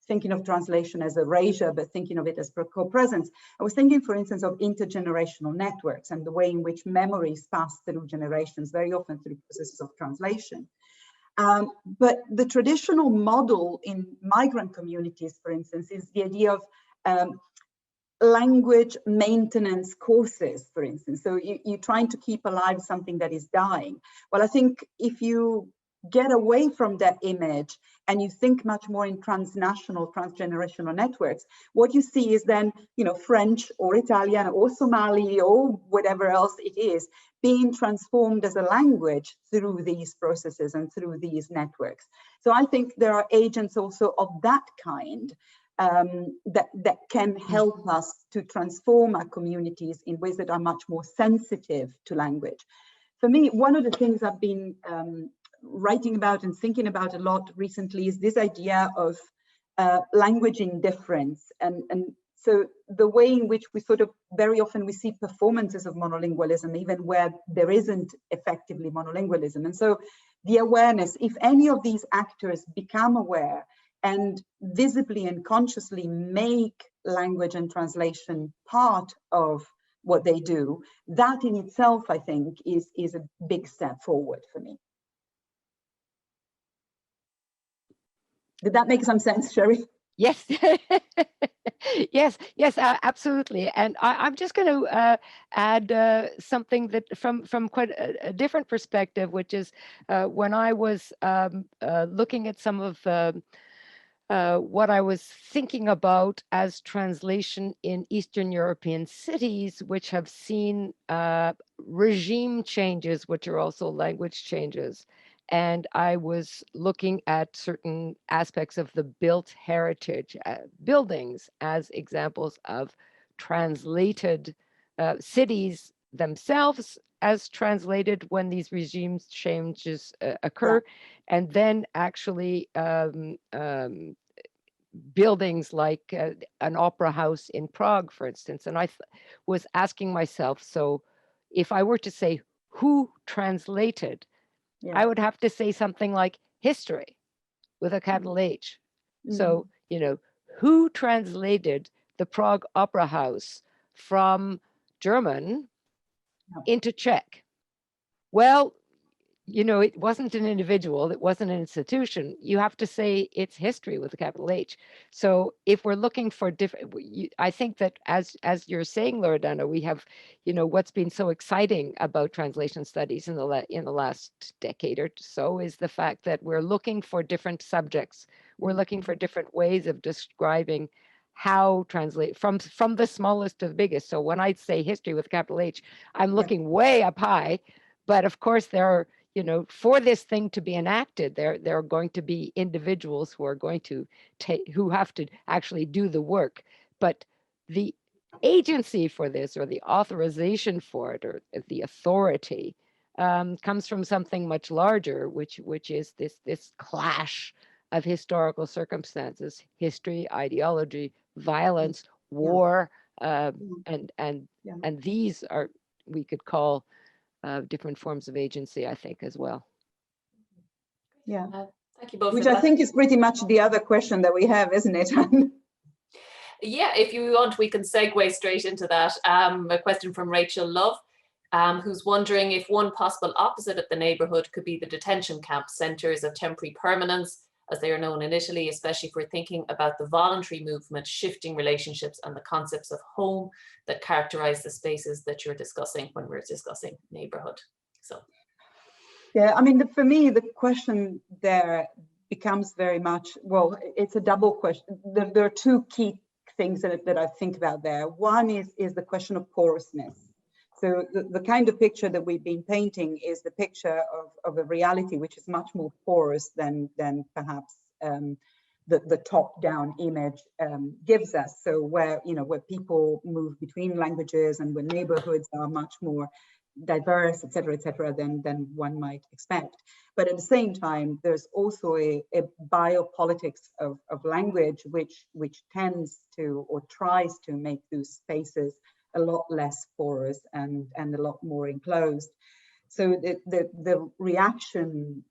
[SPEAKER 3] thinking of translation as erasure, but thinking of it as co-presence, I was thinking, for instance, of intergenerational networks and the way in which memories pass through generations, very often through processes of translation. But the traditional model in migrant communities, for instance, is the idea of language maintenance courses, for instance. So you're trying to keep alive something that is dying. Well, I think if you get away from that image and you think much more in transnational, transgenerational networks, what you see is then, French or Italian or Somali or whatever else it is being transformed as a language through these processes and through these networks. So I think there are agents also of that kind that can help us to transform our communities in ways that are much more sensitive to language. For me, one of the things I've been writing about and thinking about a lot recently is this idea of language indifference. And so the way in which we sort of very often we see performances of monolingualism, even where there isn't effectively monolingualism. And so the awareness, if any of these actors become aware and visibly and consciously make language and translation part of what they do, that in itself, I think, is a big step forward for me. Did that make some sense, Sherry?
[SPEAKER 2] Yes, yes, absolutely. And I'm just going to add something that from quite a different perspective, which is when I was looking at some of what I was thinking about as translation in Eastern European cities, which have seen regime changes, which are also language changes. And I was looking at certain aspects of the built heritage buildings as examples of translated cities themselves as translated when these regime changes occur, and then actually buildings like an opera house in Prague, for instance. And I was asking myself, so if I were to say who translated, I would have to say something like history with a capital H. So, who translated the Prague Opera House from German into Czech? Well, it wasn't an individual, it wasn't an institution. You have to say it's history with a capital H. So if we're looking for different, I think that as you're saying, Loredana, we have, what's been so exciting about translation studies in the last decade or so is the fact that we're looking for different subjects. We're looking for different ways of describing how translate from the smallest to the biggest. So when I say history with capital H, I'm looking way up high, but of course there are, for this thing to be enacted, there are going to be individuals who are going to who have to actually do the work. But the agency for this, or the authorization for it, or the authority, comes from something much larger, which is this clash of historical circumstances, history, ideology, violence, war, and these are, we could call different forms of agency, I think, as well.
[SPEAKER 3] Yeah.
[SPEAKER 1] Thank you both.
[SPEAKER 3] Which I think is pretty much the other question that we have, isn't it?
[SPEAKER 1] Yeah, if you want, we can segue straight into that. A question from Rachel Love, who's wondering if one possible opposite of the neighbourhood could be the detention camp centres of temporary permanence, as they are known in Italy, especially if we're thinking about the voluntary movement, shifting relationships and the concepts of home that characterize the spaces that you're discussing when we're discussing neighbourhood. So,
[SPEAKER 3] yeah, I mean, for me, the question there becomes very much, well, it's a double question. There are two key things that I think about there. One is the question of porousness. So the kind of picture that we've been painting is the picture of a reality which is much more porous than perhaps the top-down image gives us. So where people move between languages and where neighborhoods are much more diverse, et cetera, than one might expect. But at the same time, there's also a biopolitics of language which tends to or tries to make those spaces a lot less porous and a lot more enclosed. So the reaction,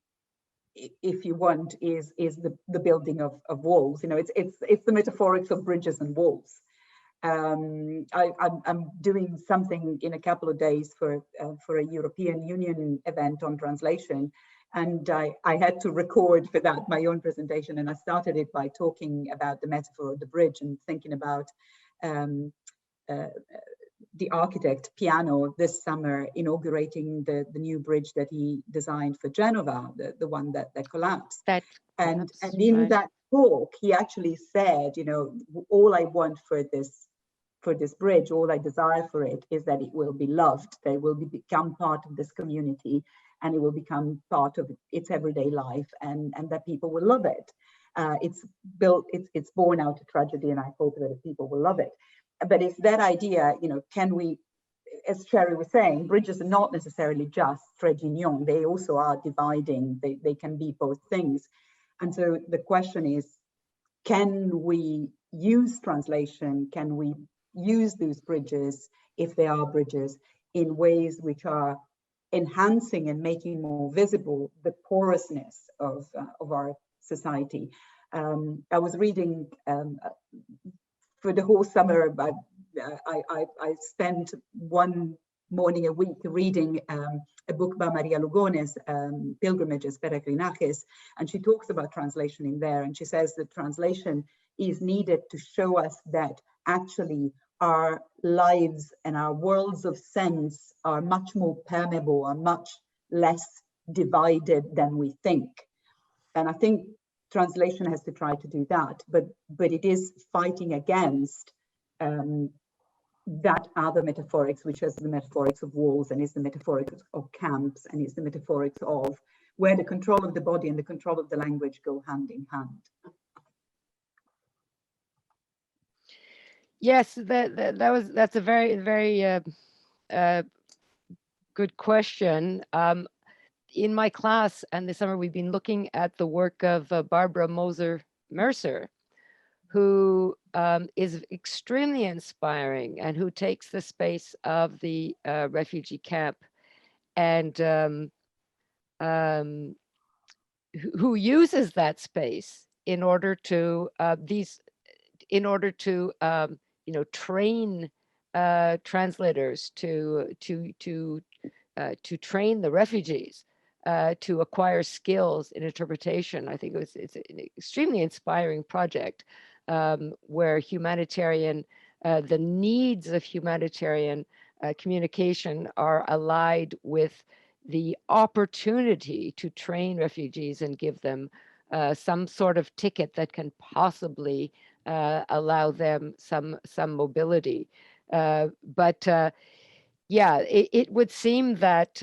[SPEAKER 3] if you want, is the building of walls. It's the metaphorics of bridges and walls. I'm doing something in a couple of days for a European Union event on translation, and I had to record for that my own presentation, and I started it by talking about the metaphor of the bridge and thinking about the architect Piano this summer inaugurating the new bridge that he designed for Genova, the one that collapsed. And in that talk, he actually said, all I want for this bridge, all I desire for it is that it will be loved, that it will become part of this community, and it will become part of its everyday life, and that people will love it. It's born out of tragedy, and I hope that people will love it. But it's that idea, can we, as Sherry was saying, bridges are not necessarily just trait d'union, they also are dividing, they can be both things. And so the question is, can we use translation, can we use those bridges, if they are bridges, in ways which are enhancing and making more visible the porousness of our society. I was reading for the whole summer, but I spent one morning a week reading a book by Maria Lugones, Pilgrimages, Peregrinajes, and she talks about translation in there, and she says that translation is needed to show us that actually our lives and our worlds of sense are much more permeable, are much less divided than we think. And I think translation has to try to do that, but it is fighting against that other metaphorics, which is the metaphorics of walls, and is the metaphorics of camps, and is the metaphorics of where the control of the body and the control of the language go hand in hand.
[SPEAKER 2] Yes, that's a very, very good question. In my class and this summer, we've been looking at the work of Barbara Moser-Mercer, who is extremely inspiring and who takes the space of the refugee camp and who uses that space in order to train translators to train the refugees to acquire skills in interpretation. I think it's an extremely inspiring project where the needs of humanitarian communication are allied with the opportunity to train refugees and give them some sort of ticket that can possibly allow them some mobility. Yeah, it would seem that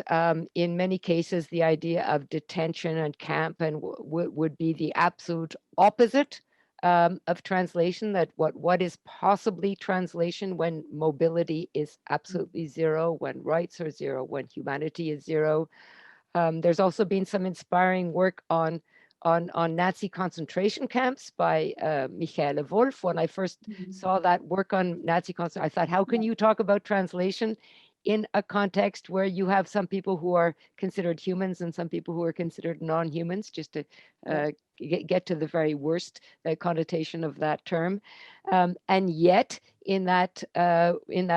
[SPEAKER 2] in many cases, the idea of detention and camp and would be the absolute opposite of translation, that what is possibly translation when mobility is absolutely zero, when rights are zero, when humanity is zero. There's also been some inspiring work on Nazi concentration camps by Michaela Wolf. When I first saw that work on Nazi concentration, I thought, how can you talk about translation in a context where you have some people who are considered humans and some people who are considered non-humans, just to get to the very worst connotation of that term. And yet in that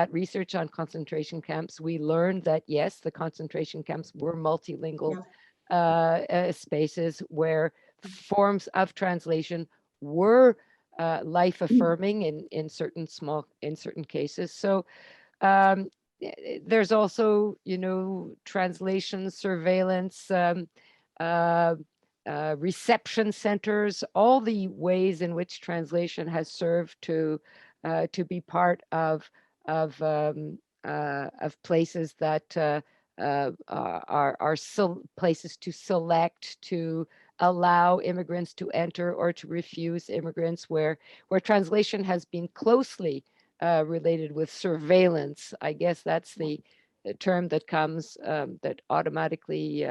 [SPEAKER 2] research on concentration camps, we learned that yes, the concentration camps were multilingual spaces where forms of translation were life affirming in certain cases. So there's also, translation, surveillance, reception centers, all the ways in which translation has served to to be part of places that are places to select, to allow immigrants to enter or to refuse immigrants, where translation has been closely related with surveillance. I guess that's the term that comes that automatically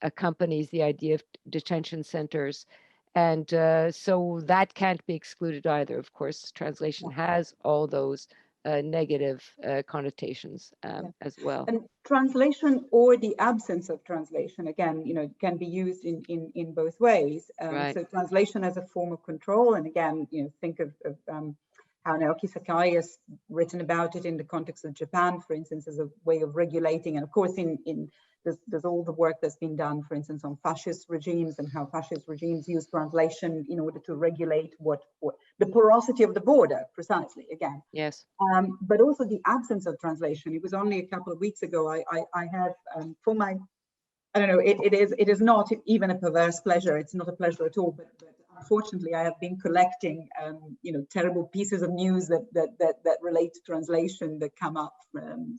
[SPEAKER 2] accompanies the idea of detention centers. And so that can't be excluded either. Of course, translation has all those negative connotations as well.
[SPEAKER 3] And translation, or the absence of translation, again, can be used in both ways.
[SPEAKER 2] Right.
[SPEAKER 3] So translation as a form of control, and again, think of how Naoki Sakai has written about it in the context of Japan, for instance, as a way of regulating. And of course, there's all the work that's been done, for instance, on fascist regimes, and how fascist regimes use translation in order to regulate what the porosity of the border, precisely, again.
[SPEAKER 2] Yes.
[SPEAKER 3] But also the absence of translation. It was only a couple of weeks ago, I have, for my, I don't know, it is not even a perverse pleasure. It's not a pleasure at all, but unfortunately, I have been collecting, terrible pieces of news that relate to translation that come up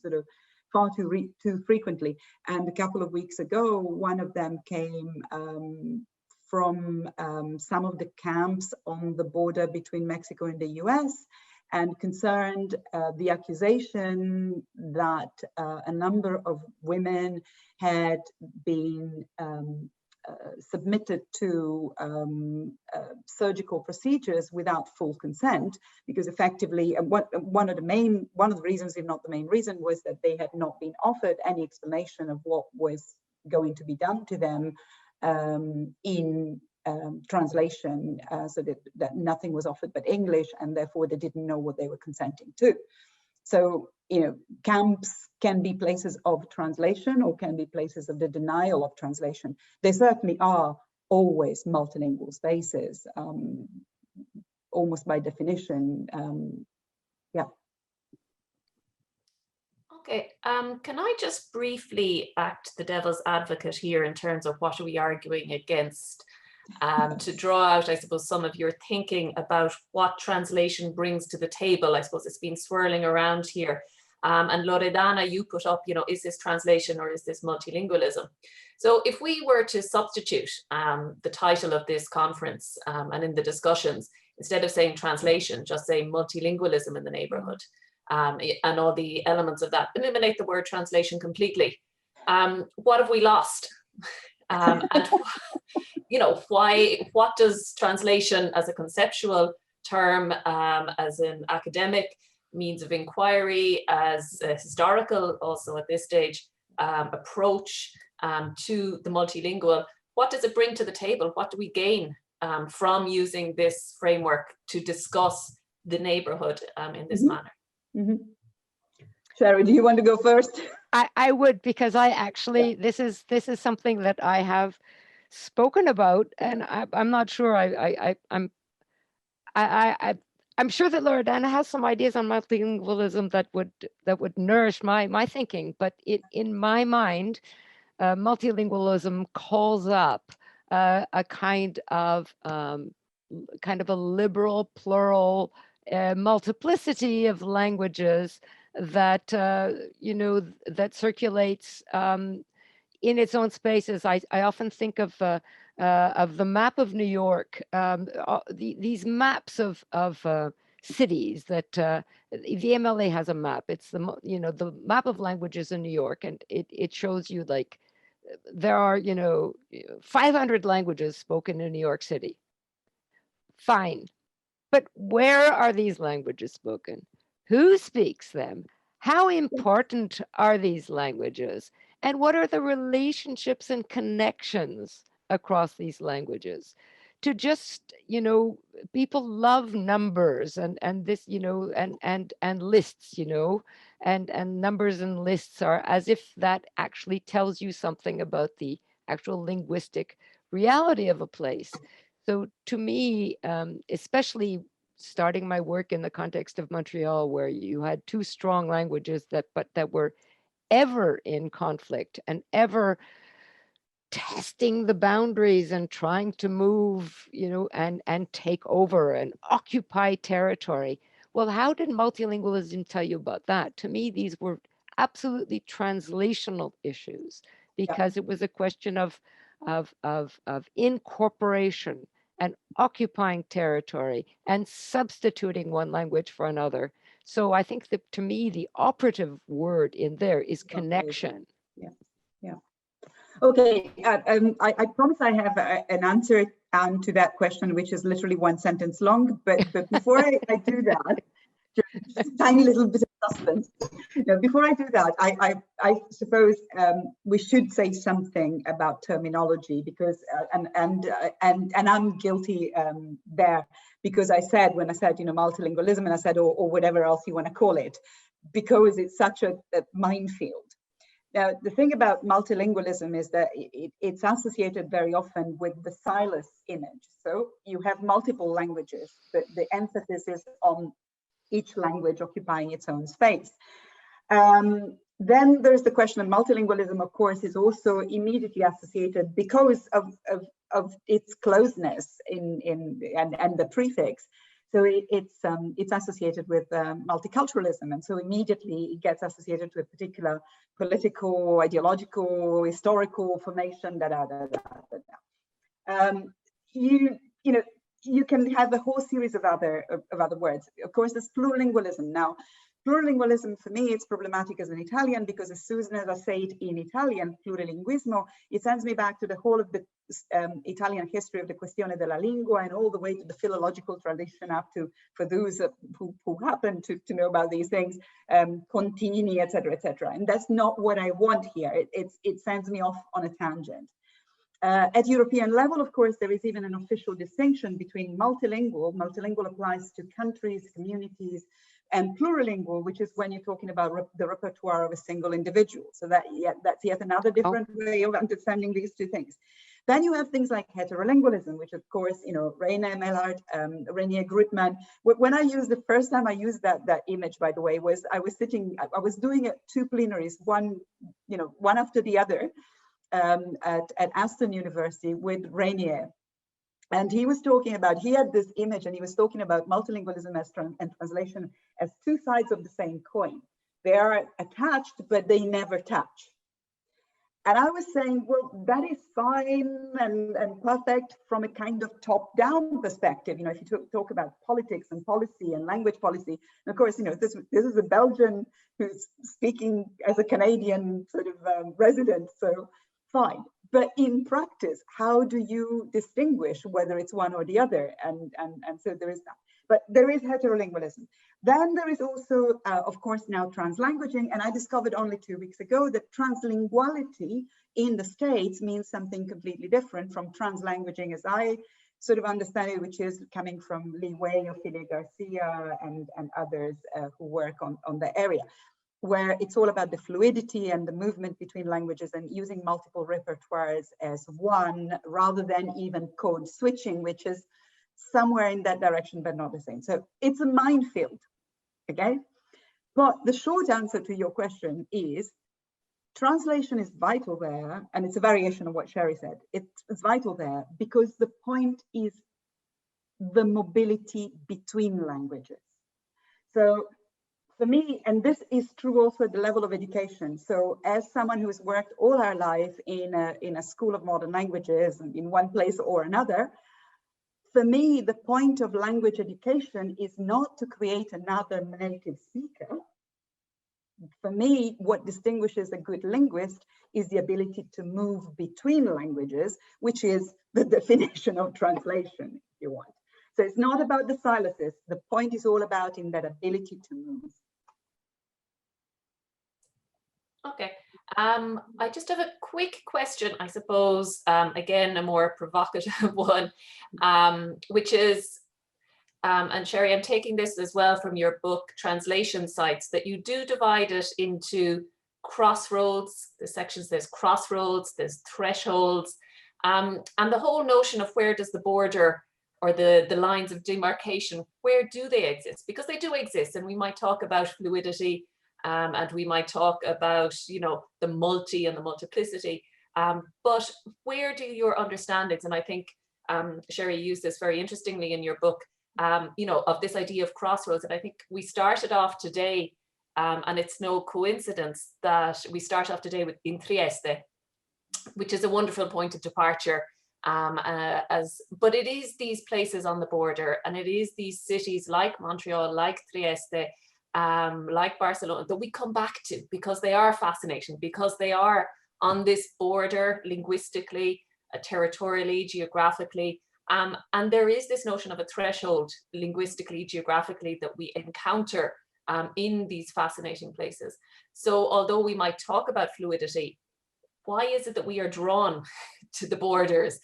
[SPEAKER 3] sort of far too frequently. And a couple of weeks ago, one of them came from some of the camps on the border between Mexico and the US, and concerned the accusation that a number of women had been submitted to surgical procedures without full consent, because effectively one of the reasons, if not the main reason, was that they had not been offered any explanation of what was going to be done to them in translation, so that nothing was offered but English, and therefore they didn't know what they were consenting to. So, camps can be places of translation, or can be places of the denial of translation. They certainly are always multilingual spaces, almost by definition. Yeah.
[SPEAKER 1] Okay, can I just briefly act the devil's advocate here in terms of what are we arguing against, to draw out, I suppose, some of your thinking about what translation brings to the table. I suppose it's been swirling around here. And Loredana, you put up, is this translation or is this multilingualism? So if we were to substitute the title of this conference and in the discussions, instead of saying translation, just say multilingualism in the neighborhood, and all the elements of that, eliminate the word translation completely. What have we lost? And why? What does translation as a conceptual term, as an academic means of inquiry, as a historical, also at this stage, approach to the multilingual? What does it bring to the table? What do we gain from using this framework to discuss the neighborhood in this manner?
[SPEAKER 3] Mm-hmm. Sherry, do you want to go first?
[SPEAKER 2] I would, because I actually, this is something that I have spoken about, and I'm not sure. I'm sure that Loredana has some ideas on multilingualism that would nourish my thinking. But in my mind, multilingualism calls up a kind of a liberal, plural multiplicity of languages that that circulates in its own spaces. I often think of the map of New York, these maps of cities that the MLA has a map. It's the map of languages in New York, and it shows you, like, there are 500 languages spoken in New York City. Fine, but where are these languages spoken? Who speaks them? How important are these languages? And what are the relationships and connections across these languages? To just, people love numbers and this, and lists, and numbers and lists are as if that actually tells you something about the actual linguistic reality of a place. So to me, especially starting my work in the context of Montreal, where you had two strong languages that were ever in conflict and ever testing the boundaries and trying to move, you know, and take over and occupy territory. Well, how did multilingualism tell you about that? To me, these were absolutely translational issues, because it was a question of incorporation and occupying territory and substituting one language for another. So I think that, to me, the operative word in there is connection.
[SPEAKER 3] Yeah, yeah. Okay, I promise I have an answer to that question, which is literally one sentence long, but before I do that, just a tiny little bit of suspense. No, before I do that, I suppose we should say something about terminology, because and I'm guilty there, because I said, when I said, you know, multilingualism, and I said, or whatever else you want to call it, because it's such a minefield. Now, the thing about multilingualism is that it's associated very often with the silas image. So you have multiple languages, but the emphasis is on each language occupying its own space. Then there's the question of multilingualism, of course, is also immediately associated, because of its closeness and the prefix. So it's associated with multiculturalism, and so immediately it gets associated with a particular political, ideological, historical formation. You can have a whole series of other words. Of course, there's plurilingualism. Now, plurilingualism, for me, it's problematic as an Italian, because as soon as I say it in Italian, plurilinguismo, it sends me back to the whole of the Italian history of the questione della lingua, and all the way to the philological tradition up to, for those who happen to know about these things, continii, etc., etc. And that's not what I want here. It sends me off on a tangent. At European level, of course, there is even an official distinction between multilingual. Multilingual applies to countries, communities, and plurilingual, which is when you're talking about the repertoire of a single individual. So that's yet another different way of understanding these two things. Then you have things like heterolingualism, which, of course, you know, Rainer Mellard, Renier Grutman. When I used the first time I used that image, by the way, was I was doing two plenaries, one after the other, at Aston University with Rainier. And he was talking about, he had this image, and he was talking about multilingualism and translation as two sides of the same coin. They are attached, but they never touch. And I was saying, well, that is fine and perfect from a kind of top-down perspective. You know, if you talk about politics and policy and language policy, and of course, you know, this is a Belgian who's speaking as a Canadian sort of resident, so fine. But in practice, how do you distinguish whether it's one or the other? And so there is that. But there is heterolingualism. Then there is also, of course, now translanguaging. And I discovered only 2 weeks ago that translinguality in the States means something completely different from translanguaging as I sort of understand it, which is coming from Li Wei, Ophelia Garcia, and others who work on the area, where it's all about the fluidity and the movement between languages and using multiple repertoires as one, rather than even code switching, which is somewhere in that direction, but not the same. So it's a minefield, okay? But the short answer to your question is translation is vital there, and it's a variation of what Sherry said. It's vital there because the point is the mobility between languages. So for me, and this is true also at the level of education. So as someone who's worked all our life in a school of modern languages in one place or another, for me, the point of language education is not to create another native speaker. For me, what distinguishes a good linguist is the ability to move between languages, which is the definition of translation, if you want. So it's not about the silences. The point is all about in that ability to move.
[SPEAKER 1] Okay. I just have a quick question, I suppose, again, a more provocative one, which is, and Sherry, I'm taking this as well from your book, Translation Sites, that you do divide it into crossroads. The sections, there's crossroads, there's thresholds, and the whole notion of where does the border or the lines of demarcation, where do they exist? Because they do exist, and we might talk about fluidity, and we might talk about, you know, the multi and the multiplicity. But where do your understandings, and I think Sherry used this very interestingly in your book, you know, of this idea of crossroads. And I think we started off today, and it's no coincidence that we start off today with in Trieste, which is a wonderful point of departure. But it is these places on the border, and it is these cities like Montreal, like Trieste, like Barcelona, that we come back to because they are fascinating, because they are on this border linguistically, territorially, geographically. And there is this notion of a threshold linguistically, geographically, that we encounter in these fascinating places. So although we might talk about fluidity, why is it that we are drawn to the borders,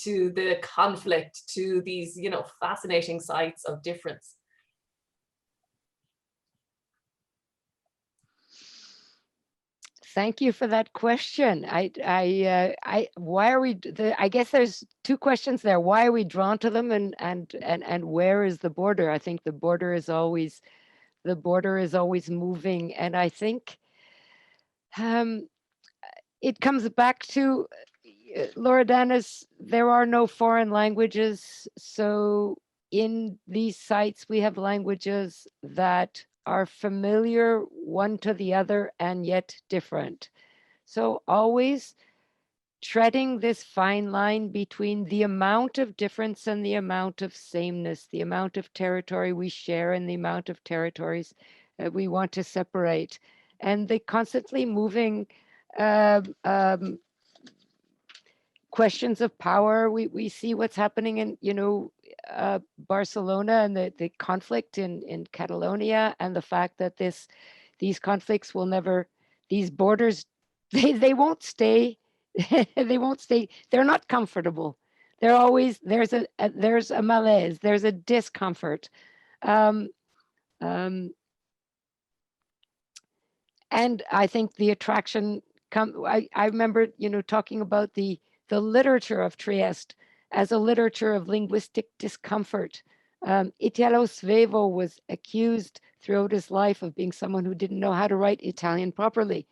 [SPEAKER 1] to the conflict, to these, you know, fascinating sites of difference?
[SPEAKER 2] Thank you for that question. Why are we? I guess there's two questions there. Why are we drawn to them, and where is the border? I think the border is always moving, and I think it comes back to Loredana's. There are no foreign languages, so in these sites we have languages that are familiar one to the other and yet different. So always treading this fine line between the amount of difference and the amount of sameness, the amount of territory we share and the amount of territories we want to separate, and the constantly moving questions of power. We see what's happening in, you know, Barcelona, and the conflict in Catalonia, and the fact that these conflicts will never, these borders, they won't stay, they won't stay, they're not comfortable. They're always, there's a malaise, there's a discomfort. And I think the attraction, I remember, you know, talking about the literature of Trieste as a literature of linguistic discomfort. Italo Svevo was accused throughout his life of being someone who didn't know how to write Italian properly,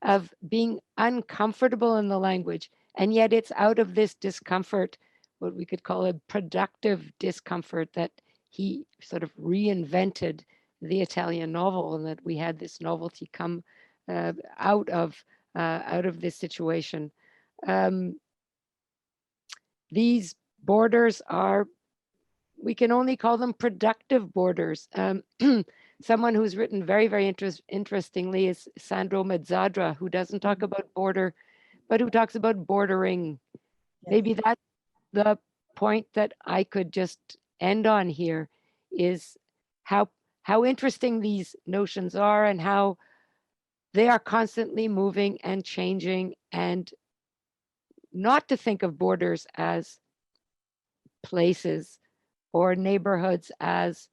[SPEAKER 2] of being uncomfortable in the language. And yet it's out of this discomfort, what we could call a productive discomfort, that he sort of reinvented the Italian novel, and that we had this novelty come out of this situation. These borders are, we can only call them productive borders. Someone who's written very, very interestingly is Sandro Mezzadra, who doesn't talk about border, but who talks about bordering. Yes. Maybe that's the point that I could just end on here, is how interesting these notions are, and how they are constantly moving and changing, and not to think of borders as places or neighborhoods as,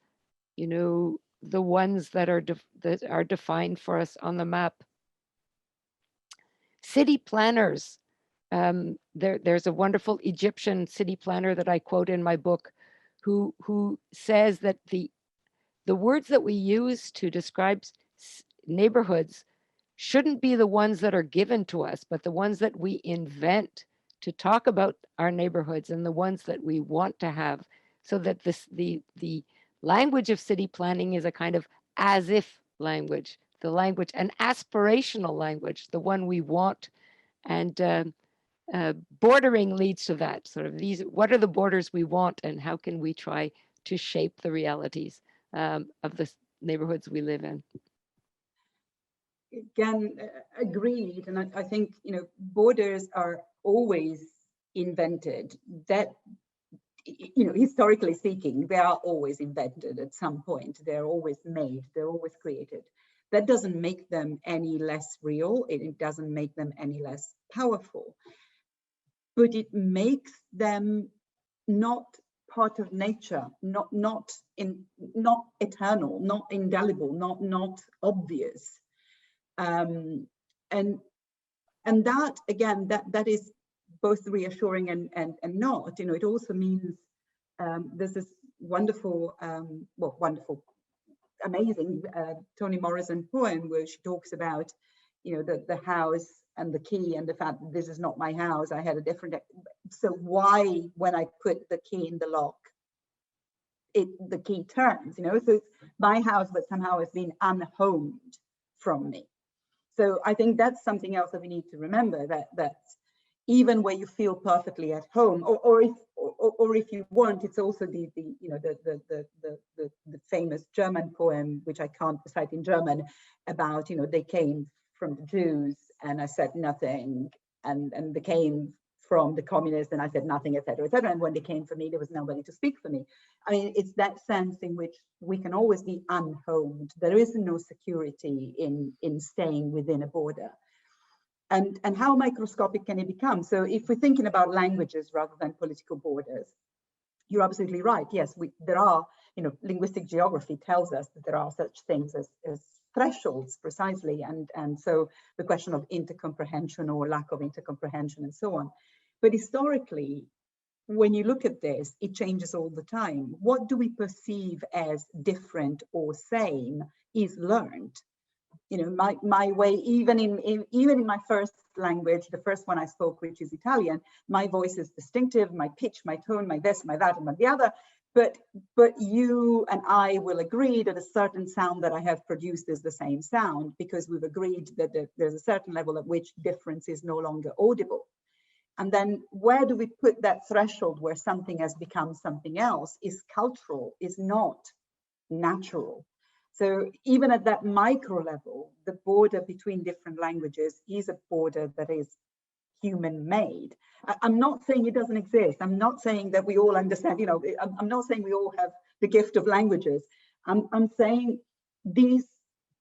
[SPEAKER 2] you know, the ones that are defined for us on the map. City planners, there's a wonderful Egyptian city planner that I quote in my book, who says that the words that we use to describe neighborhoods shouldn't be the ones that are given to us, but the ones that we invent to talk about our neighborhoods, and the ones that we want to have, so that the language of city planning is a kind of as if language, an aspirational language, the one we want. And bordering leads to that, sort of what are the borders we want, and how can we try to shape the realities of the neighborhoods we live in.
[SPEAKER 3] Again, agreed. And I think, you know, borders are always invented. That, you know, historically speaking, they are always invented at some point. They're always made, they're always created. That doesn't make them any less real. It doesn't make them any less powerful. But it makes them not part of nature, not eternal, not indelible, not obvious. And that, again, that is both reassuring and not. You know, it also means there's this wonderful, amazing Toni Morrison poem where she talks about, you know, the house and the key and the fact that this is not my house, I had a different, so why when I put the key in the lock, the key turns, you know? So it's my house, but somehow it's been unhomed from me. So I think that's something else that we need to remember, that even where you feel perfectly at home, or if you want, it's also the famous German poem, which I can't recite in German, about, you know, they came from the Jews and I said nothing, and they came from the communists and I said nothing, etc., etc. And when they came for me, there was nobody to speak for me. I mean, it's that sense in which we can always be unhomed. There is no security in staying within a border. And how microscopic can it become? So if we're thinking about languages rather than political borders, you're absolutely right. Yes, there are, you know, linguistic geography tells us that there are such things as thresholds, precisely. And so the question of intercomprehension or lack of intercomprehension and so on. But historically, when you look at this, it changes all the time. What do we perceive as different or same is learned. You know, my way, even in my first language, the first one I spoke, which is Italian, my voice is distinctive, my pitch, my tone, my this, my that, and my the other. But you and I will agree that a certain sound that I have produced is the same sound, because we've agreed that there's a certain level at which difference is no longer audible. And then where do we put that threshold where something has become something else is cultural, is not natural. So even at that micro level, the border between different languages is a border that is human made. I'm not saying it doesn't exist. I'm not saying that we all understand, you know, I'm not saying we all have the gift of languages. I'm saying these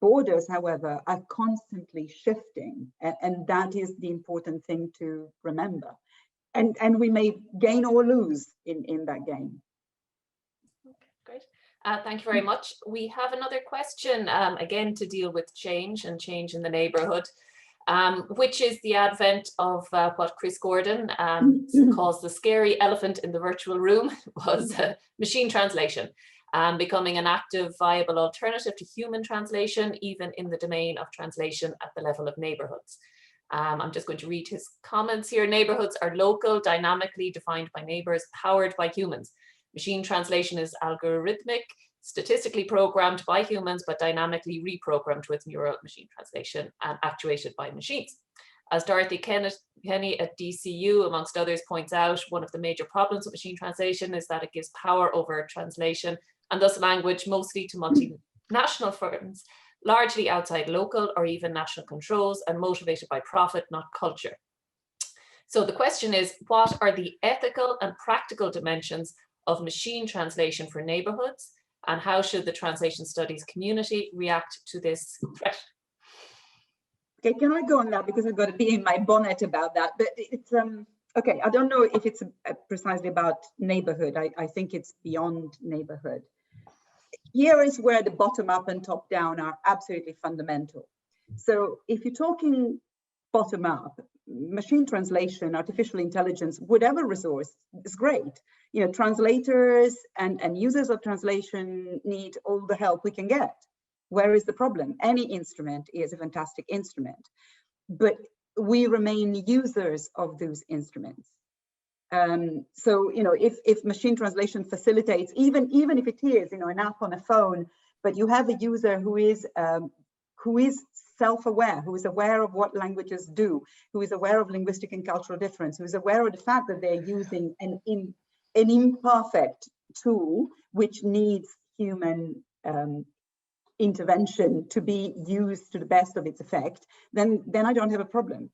[SPEAKER 3] borders, however, are constantly shifting, and that is the important thing to remember. And we may gain or lose in that game.
[SPEAKER 1] Okay, great. Thank you very much. We have another question, again, to deal with change and change in the neighbourhood, which is the advent of what Chris Gordon calls the scary elephant in the virtual room, was machine translation, becoming an active, viable alternative to human translation, even in the domain of translation at the level of neighbourhoods. I'm just going to read his comments here. Neighbourhoods are local, dynamically defined by neighbours, powered by humans. Machine translation is algorithmic, statistically programmed by humans, but dynamically reprogrammed with neural machine translation and actuated by machines. As Dorothy Kenny at DCU, amongst others, points out, one of the major problems with machine translation is that it gives power over translation and thus language mostly to multinational firms, largely outside local or even national controls and motivated by profit, not culture. So the question is, what are the ethical and practical dimensions of machine translation for neighbourhoods, and how should the translation studies community react to this threat?
[SPEAKER 3] Okay, can I go on that, because I've got to be in my bonnet about that, but it's okay, I don't know if it's precisely about neighbourhood. I think it's beyond neighbourhood. Here is where the bottom up and top down are absolutely fundamental. So if you're talking bottom up, machine translation, artificial intelligence, whatever resource is great. You know, translators and users of translation need all the help we can get. Where is the problem? Any instrument is a fantastic instrument, but we remain users of those instruments. So, you know, if machine translation facilitates, even if it is, you know, an app on a phone, but you have a user who is self-aware, who is aware of what languages do, who is aware of linguistic and cultural difference, who is aware of the fact that they're using an imperfect tool which needs human intervention to be used to the best of its effect, then I don't have a problem.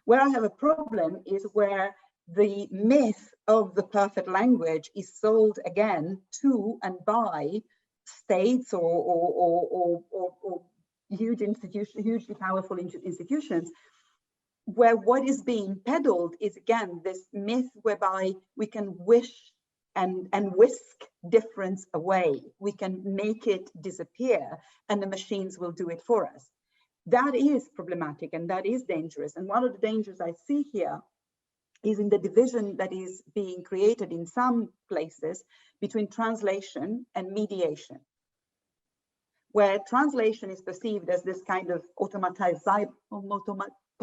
[SPEAKER 3] Where I have a problem is where the myth of the perfect language is sold again to and by states or huge institutions, hugely powerful institutions, where what is being peddled is again this myth whereby we can wish and whisk difference away. We can make it disappear and the machines will do it for us. That is problematic and that is dangerous. And one of the dangers I see here is in the division that is being created in some places between translation and mediation, where translation is perceived as this kind of automatized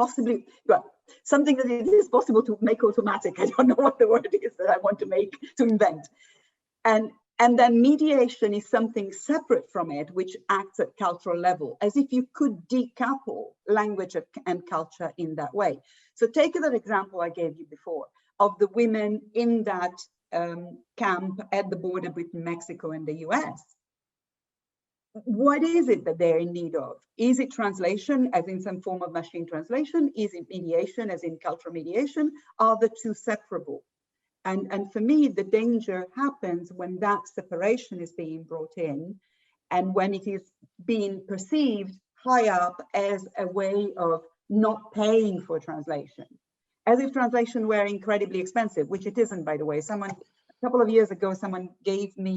[SPEAKER 3] possibly, well, something that it is possible to make automatic. I don't know what the word is that I want to invent. And then mediation is something separate from it, which acts at cultural level, as if you could decouple language and culture in that way. So take that example I gave you before of the women in that camp at the border between Mexico and the US. What is it that they're in need of? Is it translation, as in some form of machine translation? Is it mediation, as in cultural mediation? Are the two separable? And for me, the danger happens when that separation is being brought in and when it is being perceived high up as a way of not paying for translation, as if translation were incredibly expensive, which it isn't, by the way. A couple of years ago, someone gave me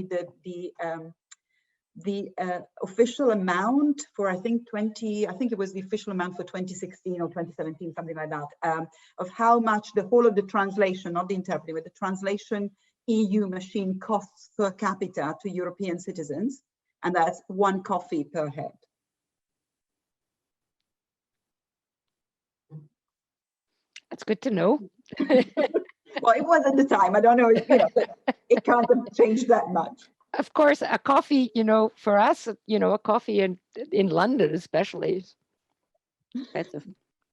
[SPEAKER 3] the official amount for, I think it was the official amount for 2016 or 2017, something like that, of how much the whole of the translation, not the interpreting, but the translation EU machine costs per capita to European citizens. And that's 1 coffee per head.
[SPEAKER 2] That's good to know.
[SPEAKER 3] Well, it was at the time. I don't know, it can't have changed that much.
[SPEAKER 2] Of course, a coffee, for us, a coffee in London especially is expensive.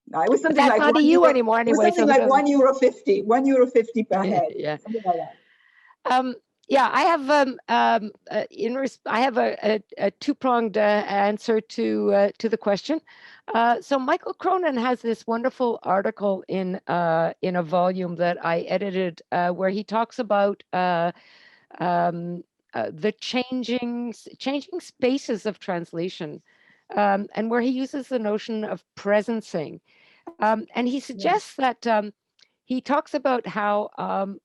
[SPEAKER 3] No, it was something
[SPEAKER 2] that's
[SPEAKER 3] like
[SPEAKER 2] not EU anymore anyway.
[SPEAKER 3] It was something like €1.50 per head.
[SPEAKER 2] Yeah.
[SPEAKER 3] Something like that.
[SPEAKER 2] Yeah, I have a two-pronged answer to the question. So Michael Cronin has this wonderful article in a volume that I edited where he talks about the changing spaces of translation, and where he uses the notion of presencing. And he suggests that he talks about how,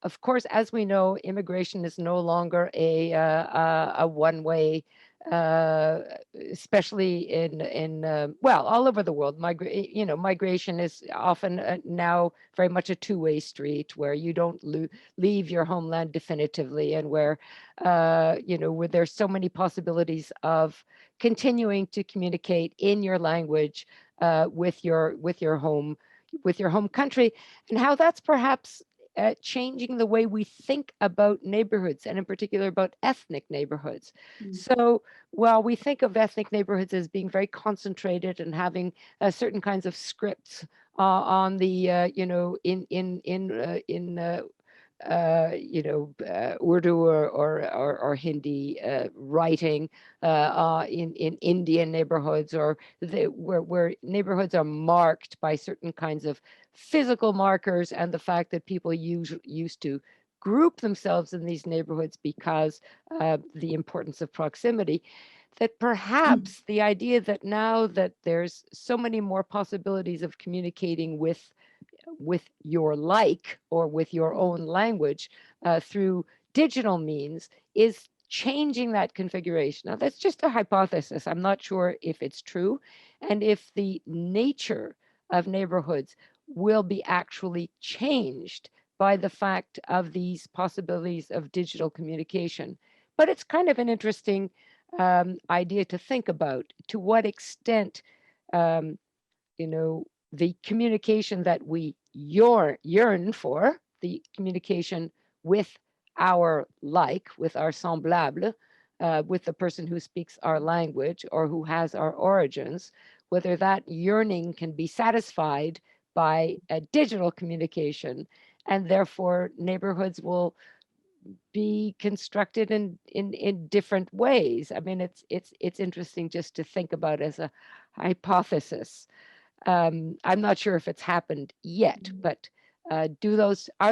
[SPEAKER 2] of course, as we know, immigration is no longer a one-way, especially in well, all over the world. Migration is often now very much a two-way street, where you don't leave your homeland definitively, and where where there's so many possibilities of continuing to communicate in your language with your home country, and how that's perhaps changing the way we think about neighborhoods, and in particular about ethnic neighborhoods. So while we think of ethnic neighborhoods as being very concentrated and having certain kinds of scripts on the Urdu or Hindi writing in Indian neighborhoods, or where neighborhoods are marked by certain kinds of physical markers, and the fact that people used to group themselves in these neighborhoods because the importance of proximity, that perhaps the idea that now that there's so many more possibilities of communicating with your or with your own language through digital means is changing that configuration. Now, that's just a hypothesis. I'm not sure if it's true, and if the nature of neighborhoods will be actually changed by the fact of these possibilities of digital communication. But it's kind of an interesting idea to think about, to what extent the communication that we yearn for, the communication with with our semblable, with the person who speaks our language or who has our origins, whether that yearning can be satisfied by a digital communication, and therefore neighborhoods will be constructed in different ways. I mean, it's interesting just to think about as a hypothesis. I'm not sure if it's happened yet, but are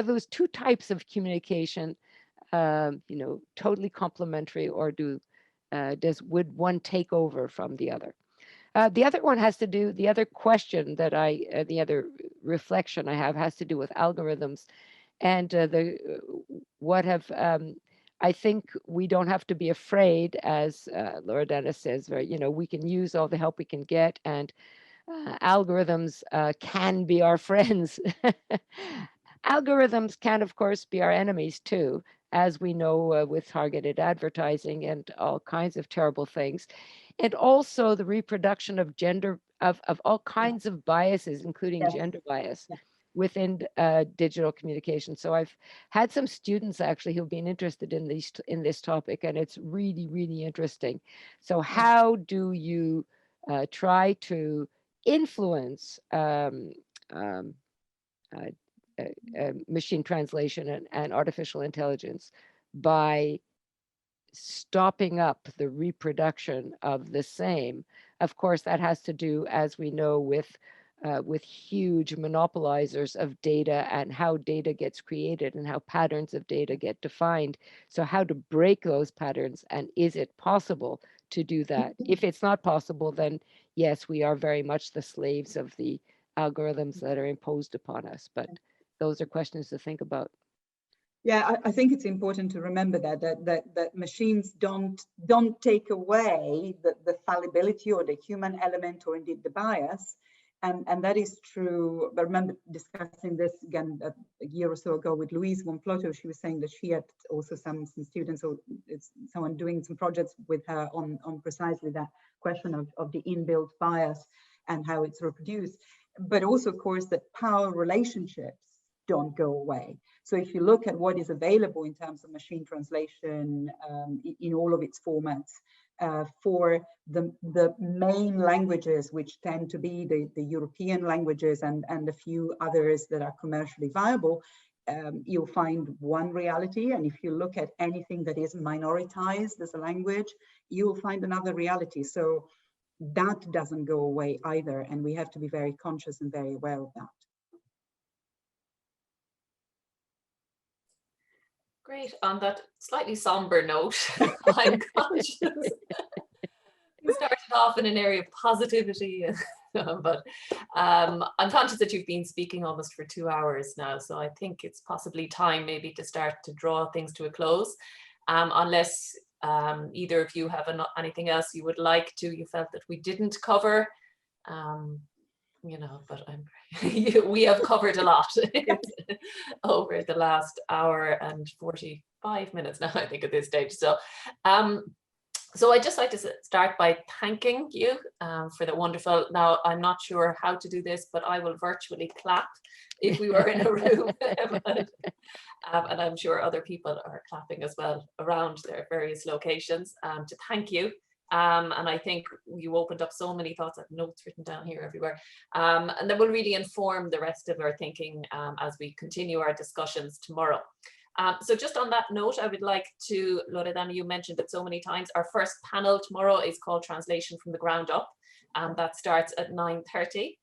[SPEAKER 2] those two types of communication, totally complementary, or would one take over from the other? The other one has to do, the other question that the other reflection I have has to do with algorithms, and I think we don't have to be afraid, as Loredana says, we can use all the help we can get, and algorithms can be our friends. Algorithms can, of course, be our enemies too, as we know with targeted advertising and all kinds of terrible things. And also the reproduction of gender of all kinds of biases, including
[SPEAKER 3] Yes.
[SPEAKER 2] gender bias,
[SPEAKER 3] Yeah.
[SPEAKER 2] within digital communication. So I've had some students actually who've been interested in this topic, and it's really, really interesting. So how do you try to influence machine translation and artificial intelligence by stopping up the reproduction of the same? Of course, that has to do, as we know, with huge monopolizers of data and how data gets created and how patterns of data get defined. So how to break those patterns, and is it possible to do that? If it's not possible, then yes, we are very much the slaves of the algorithms that are imposed upon us. But those are questions to think about.
[SPEAKER 3] Yeah, I think it's important to remember that machines don't take away the fallibility or the human element, or indeed the bias, and that is true. I remember discussing this again a year or so ago with Louise Monflotto. She was saying that she had also some students, or it's someone doing some projects with her on precisely that question of the inbuilt bias and how it's reproduced. But also, of course, that power relationships don't go away. So if you look at what is available in terms of machine translation in all of its formats, for the main languages, which tend to be the European languages and a few others that are commercially viable, you'll find one reality. And if you look at anything that is minoritized as a language, you'll find another reality. So that doesn't go away either. And we have to be very conscious and very aware of that.
[SPEAKER 1] Great. On that slightly somber note, I'm conscious. We started off in an area of positivity, but I'm conscious that you've been speaking almost for 2 hours now, so I think it's possibly time maybe to start to draw things to a close, unless either of you have anything else you would like to, you felt that we didn't cover. You know, but we have covered a lot over the last hour and 45 minutes now, I think, at this stage. So, so I'd just like to start by thanking you for the wonderful. Now, I'm not sure how to do this, but I will virtually clap if we were in a room. And I'm sure other people are clapping as well around their various locations to thank you. And I think you opened up so many thoughts. I have notes written down here everywhere. And that will really inform the rest of our thinking as we continue our discussions tomorrow. So just on that note, I would like to, Loredana, you mentioned it so many times, our first panel tomorrow is called Translation from the Ground Up, and that starts at 9:30.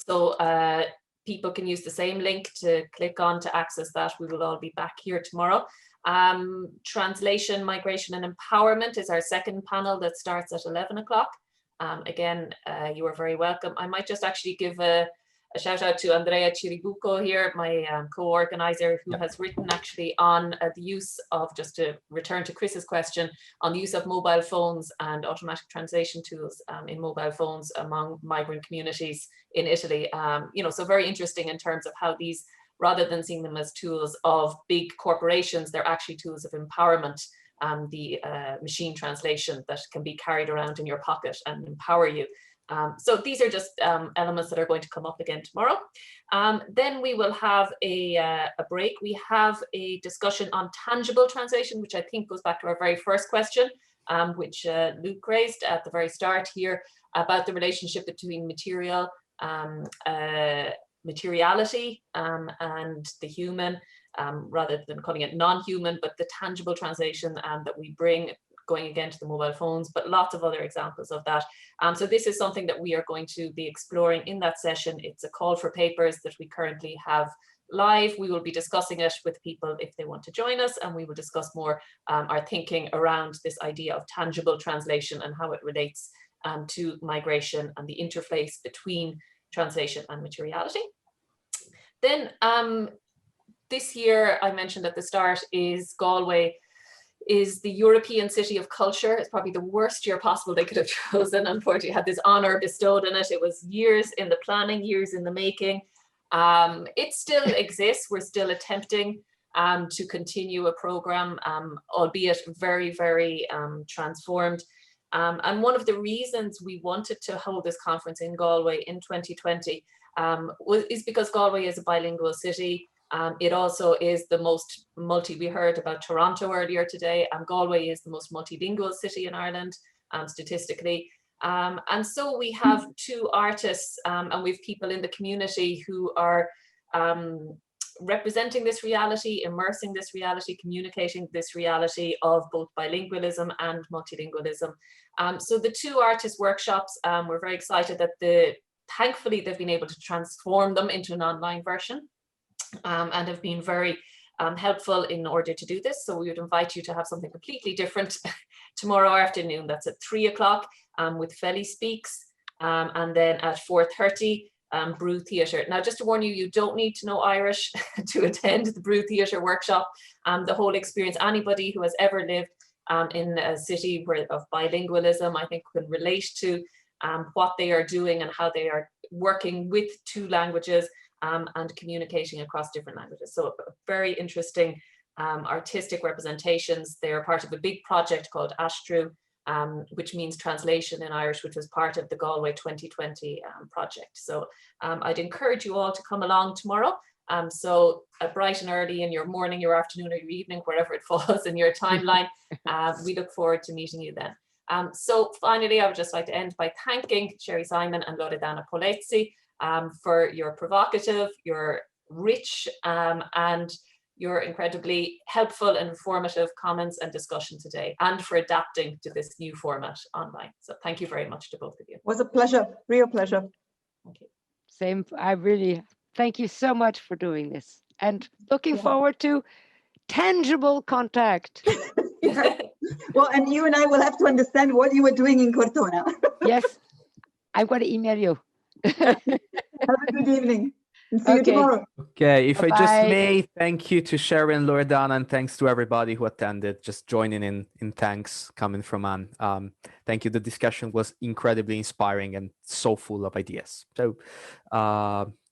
[SPEAKER 1] So people can use the same link to click on to access that. We will all be back here tomorrow. Translation, Migration and Empowerment is our second panel that starts at 11 o'clock. Again, you are very welcome. I might just actually give a shout out to Andrea Chiribuco here, my co-organizer, who has written actually on the use of, just to return to Chris's question, on the use of mobile phones and automatic translation tools in mobile phones among migrant communities in Italy. You know, so very interesting in terms of how these, rather than seeing them as tools of big corporations, they're actually tools of empowerment. The machine translation that can be carried around in your pocket and empower you. So these are just elements that are going to come up again tomorrow. Then we will have a break. We have a discussion on tangible translation, which I think goes back to our very first question, which Luke raised at the very start here, about the relationship between material, materiality and the human, rather than calling it non-human, but the tangible translation that we bring, going again to the mobile phones, but lots of other examples of that. So this is something that we are going to be exploring in that session. It's a call for papers that we currently have live. We will be discussing it with people if they want to join us, and we will discuss more our thinking around this idea of tangible translation and how it relates to migration and the interface between translation and materiality. Then this year, I mentioned at the start, is Galway is the European City of Culture. It's probably the worst year possible they could have chosen. Unfortunately, had this honor bestowed on it. It was years in the planning, years in the making. It still exists. We're still attempting to continue a program, albeit very, very transformed. And one of the reasons we wanted to hold this conference in Galway in 2020 is because Galway is a bilingual city. It also is the most we heard about Toronto earlier today, and Galway is the most multilingual city in Ireland, statistically. And so we have two artists and we have people in the community who are representing this reality, immersing this reality, communicating this reality of both bilingualism and multilingualism. So the two artist workshops, we're very excited that thankfully they've been able to transform them into an online version and have been very helpful in order to do this. So we would invite you to have something completely different tomorrow afternoon. That's at 3 o'clock with Feli Speaks, and then at 4:30 Brew Theatre. Now, just to warn you, you don't need to know Irish to attend the Brew Theatre workshop. The whole experience, anybody who has ever lived in a city of bilingualism, I think can relate to what they are doing and how they are working with two languages and communicating across different languages. So very interesting artistic representations. They are part of a big project called Ashtru, which means translation in Irish, which was part of the Galway 2020 project. So I'd encourage you all to come along tomorrow. So bright and early in your morning, your afternoon, or your evening, wherever it falls in your timeline. We look forward to meeting you then. So finally, I would just like to end by thanking Sherry Simon and Loredana Polezzi for your provocative, your rich, and your incredibly helpful and informative comments and discussion today, and for adapting to this new format online. So thank you very much to both of you.
[SPEAKER 3] It was a pleasure, real pleasure.
[SPEAKER 1] Thank you.
[SPEAKER 2] Same, I really thank you so much for doing this, and looking forward to tangible contact.
[SPEAKER 3] Well, and you and I will have to understand what you were doing in Cortona.
[SPEAKER 2] Yes, I'm going to email you.
[SPEAKER 3] Have a good evening. And see you tomorrow.
[SPEAKER 4] Okay, if
[SPEAKER 2] Bye-bye.
[SPEAKER 4] I just may, thank you to Sharon, Loredana, and thanks to everybody who attended, just joining in thanks coming from Anne. Thank you. The discussion was incredibly inspiring and so full of ideas. So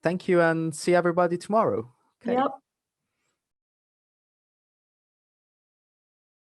[SPEAKER 4] thank you, and see everybody tomorrow. Okay.
[SPEAKER 3] Yep.